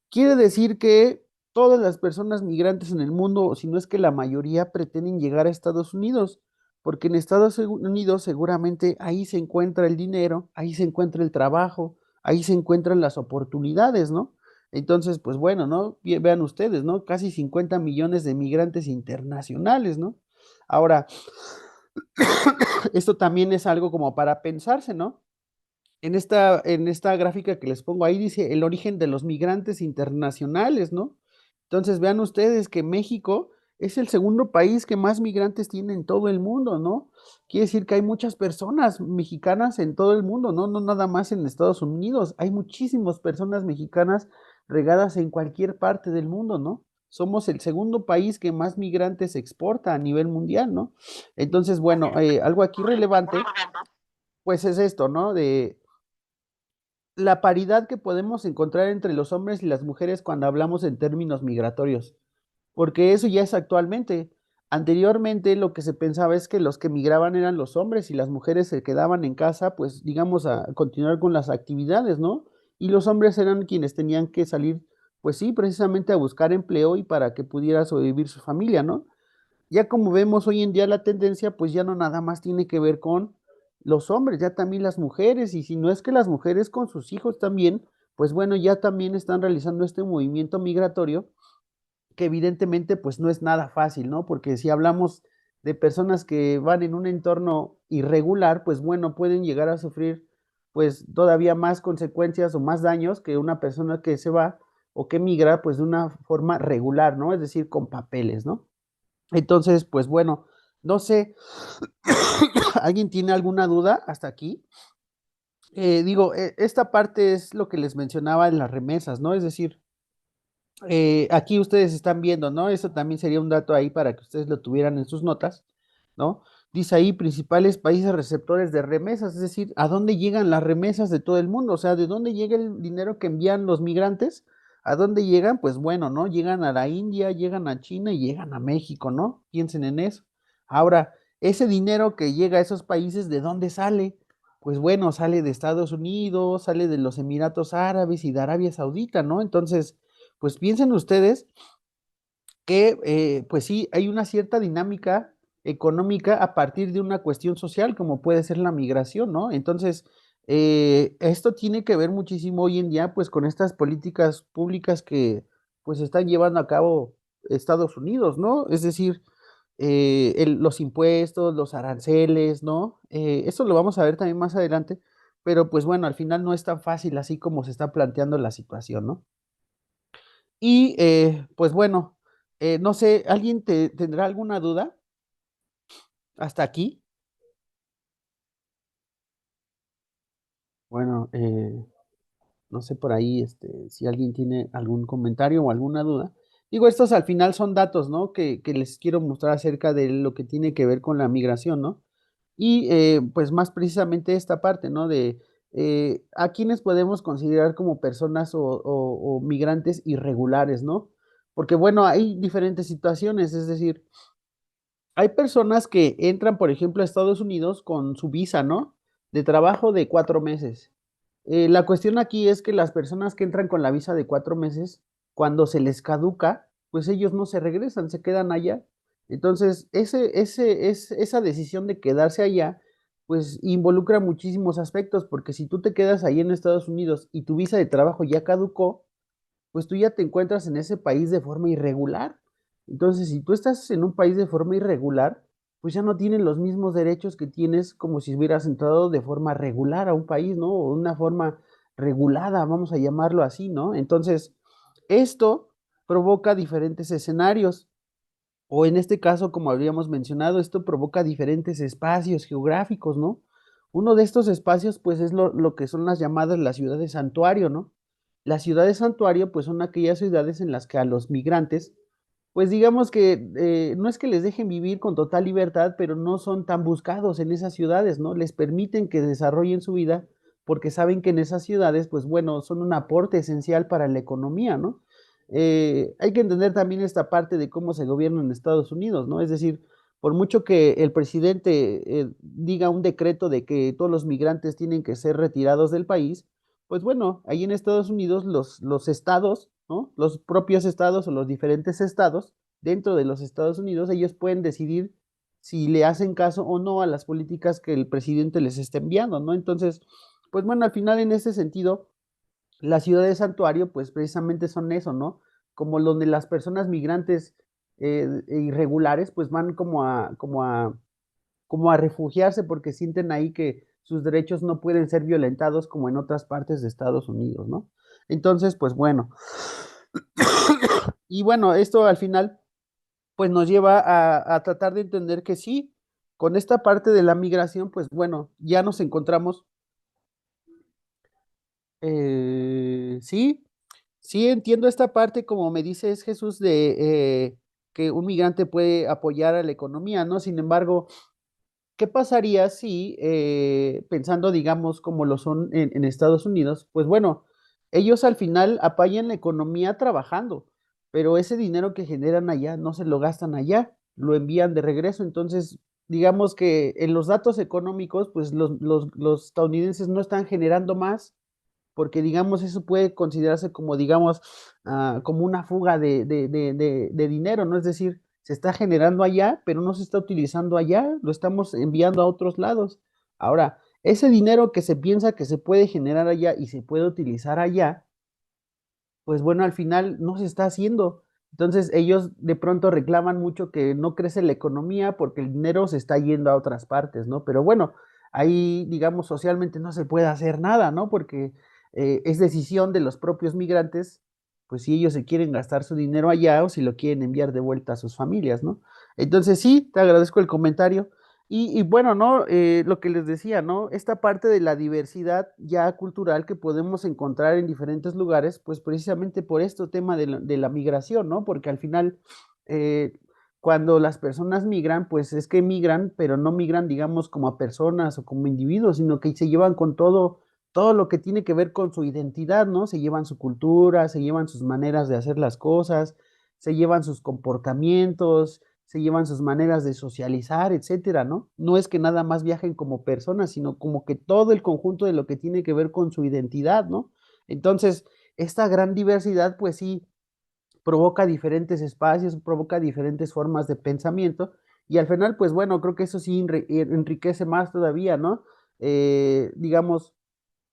Quiere decir que todas las personas migrantes en el mundo, o si no es que la mayoría, pretenden llegar a Estados Unidos, porque en Estados Unidos seguramente ahí se encuentra el dinero, ahí se encuentra el trabajo, ahí se encuentran las oportunidades, ¿no? Entonces, pues bueno, ¿no? Vean ustedes, ¿no? Casi 50 millones de migrantes internacionales, ¿no? Ahora, esto también es algo como para pensarse, ¿no? En esta gráfica que les pongo ahí dice el origen de los migrantes internacionales, ¿no? Entonces vean ustedes que México es el segundo país que más migrantes tiene en todo el mundo, ¿no? Quiere decir que hay muchas personas mexicanas en todo el mundo, ¿no? No nada más en Estados Unidos. Hay muchísimas personas mexicanas regadas en cualquier parte del mundo, ¿no? Somos el segundo país que más migrantes exporta a nivel mundial, ¿no? Entonces, bueno, algo aquí relevante, pues es esto, ¿no? De la paridad que podemos encontrar entre los hombres y las mujeres cuando hablamos en términos migratorios, porque eso ya es actualmente. Anteriormente lo que se pensaba es que los que migraban eran los hombres y las mujeres se quedaban en casa, pues digamos, a continuar con las actividades, ¿no? Y los hombres eran quienes tenían que salir, pues sí, precisamente a buscar empleo y para que pudiera sobrevivir su familia, ¿no? Ya como vemos hoy en día la tendencia, pues ya no nada más tiene que ver con los hombres, ya también las mujeres, y si no es que las mujeres con sus hijos también, pues bueno, ya también están realizando este movimiento migratorio, que evidentemente pues no es nada fácil, ¿no? Porque si hablamos de personas que van en un entorno irregular, pues bueno, pueden llegar a sufrir pues todavía más consecuencias o más daños que una persona que se va o que migra pues de una forma regular, ¿no? Es decir, con papeles, ¿no? Entonces, pues bueno, no sé, ¿alguien tiene alguna duda hasta aquí? Digo, esta parte es lo que les mencionaba en las remesas, ¿no? Es decir, aquí ustedes están viendo, ¿no? Eso también sería un dato ahí para que ustedes lo tuvieran en sus notas, ¿no? Dice ahí principales países receptores de remesas, es decir, ¿a dónde llegan las remesas de todo el mundo? O sea, ¿de dónde llega el dinero que envían los migrantes? ¿A dónde llegan? Pues bueno, ¿no? Llegan a la India, llegan a China y llegan a México, ¿no? Piensen en eso. Ahora, ese dinero que llega a esos países, ¿de dónde sale? Pues bueno, sale de Estados Unidos, sale de los Emiratos Árabes y de Arabia Saudita, ¿no? Entonces, pues piensen ustedes que, pues sí, hay una cierta dinámica económica a partir de una cuestión social, como puede ser la migración, ¿no? Entonces, esto tiene que ver muchísimo hoy en día, pues, con estas políticas públicas que, pues, están llevando a cabo Estados Unidos, ¿no? Es decir, los impuestos, los aranceles, ¿no? Eso lo vamos a ver también más adelante, pero pues bueno, al final no es tan fácil así como se está planteando la situación, ¿no? Y pues bueno, no sé, ¿alguien tendrá alguna duda hasta aquí? Bueno, no sé por ahí si alguien tiene algún comentario o alguna duda. Digo, estos al final son datos, ¿no? Que les quiero mostrar acerca de lo que tiene que ver con la migración, ¿no? Y pues más precisamente esta parte, ¿no? De a quienes podemos considerar como personas o migrantes irregulares, ¿no? Porque bueno, hay diferentes situaciones, es decir, hay personas que entran, por ejemplo, a Estados Unidos con su visa, ¿no? De trabajo de 4 meses. La cuestión aquí es que las personas que entran con la visa de 4 meses, cuando se les caduca, pues ellos no se regresan, se quedan allá. Entonces, esa decisión de quedarse allá, pues involucra muchísimos aspectos, porque si tú te quedas ahí en Estados Unidos y tu visa de trabajo ya caducó, pues tú ya te encuentras en ese país de forma irregular. Entonces, si tú estás en un país de forma irregular, pues ya no tienes los mismos derechos que tienes como si hubieras entrado de forma regular a un país, ¿no? O una forma regulada, vamos a llamarlo así, ¿no? Entonces, esto provoca diferentes escenarios, o en este caso, como habríamos mencionado, esto provoca diferentes espacios geográficos, ¿no? Uno de estos espacios, pues, es lo que son las llamadas las ciudades santuario, ¿no? Las ciudades santuario, pues, son aquellas ciudades en las que a los migrantes, pues, digamos que no es que les dejen vivir con total libertad, pero no son tan buscados en esas ciudades, ¿no? Les permiten que desarrollen su vida porque saben que en esas ciudades, pues, bueno, son un aporte esencial para la economía, ¿no? Hay que entender también esta parte de cómo se gobierna en Estados Unidos, ¿no? Es decir, por mucho que el presidente diga un decreto de que todos los migrantes tienen que ser retirados del país, pues bueno, ahí en Estados Unidos los estados, ¿no? Los propios estados o los diferentes estados dentro de los Estados Unidos, ellos pueden decidir si le hacen caso o no a las políticas que el presidente les está enviando, ¿no? Entonces, pues bueno, al final en ese sentido, las ciudades santuario, pues precisamente son eso, ¿no? Como donde las personas migrantes irregulares, pues van como a refugiarse porque sienten ahí que sus derechos no pueden ser violentados como en otras partes de Estados Unidos, ¿no? Entonces, pues bueno, y bueno, esto al final, pues nos lleva a tratar de entender que sí, con esta parte de la migración, pues bueno, ya nos encontramos, sí, sí, entiendo esta parte, como me dices, Jesús, de que un migrante puede apoyar a la economía, ¿no? Sin embargo, ¿qué pasaría si, pensando, digamos, como lo son en Estados Unidos, pues bueno, ellos al final apoyan la economía trabajando, pero ese dinero que generan allá no se lo gastan allá, lo envían de regreso. Entonces, digamos que en los datos económicos, pues los estadounidenses no están generando más porque digamos eso puede considerarse como digamos como una fuga de dinero, ¿no? Es decir, se está generando allá, pero no se está utilizando allá, lo estamos enviando a otros lados. Ahora, ese dinero que se piensa que se puede generar allá y se puede utilizar allá, pues bueno, al final no se está haciendo. Entonces ellos de pronto reclaman mucho que no crece la economía porque el dinero se está yendo a otras partes, ¿no? Pero bueno, ahí digamos socialmente no se puede hacer nada, ¿no? Porque es decisión de los propios migrantes, pues si ellos se quieren gastar su dinero allá o si lo quieren enviar de vuelta a sus familias, ¿no? Entonces sí, te agradezco el comentario. Y bueno, ¿no? Lo que les decía, ¿no? Esta parte de la diversidad ya cultural que podemos encontrar en diferentes lugares, pues precisamente por este tema de la migración, ¿no? Porque al final, eh, cuando las personas migran, pues es que migran, pero no migran, digamos, como a personas o como individuos, sino que se llevan con todo lo que tiene que ver con su identidad, ¿no? Se llevan su cultura, se llevan sus maneras de hacer las cosas, se llevan sus comportamientos, se llevan sus maneras de socializar, etcétera, ¿no? No es que nada más viajen como personas, sino como que todo el conjunto de lo que tiene que ver con su identidad, ¿no? Entonces, esta gran diversidad, pues sí, provoca diferentes espacios, provoca diferentes formas de pensamiento, y al final, pues bueno, creo que eso sí enriquece más todavía, ¿no? Digamos,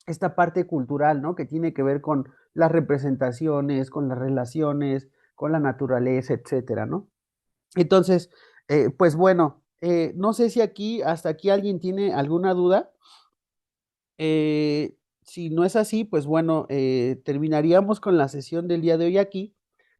esta parte cultural, ¿no? Que tiene que ver con las representaciones, con las relaciones, con la naturaleza, etcétera, ¿no? Entonces, pues bueno, no sé si aquí, hasta aquí alguien tiene alguna duda. Si no es así, pues bueno, terminaríamos con la sesión del día de hoy aquí.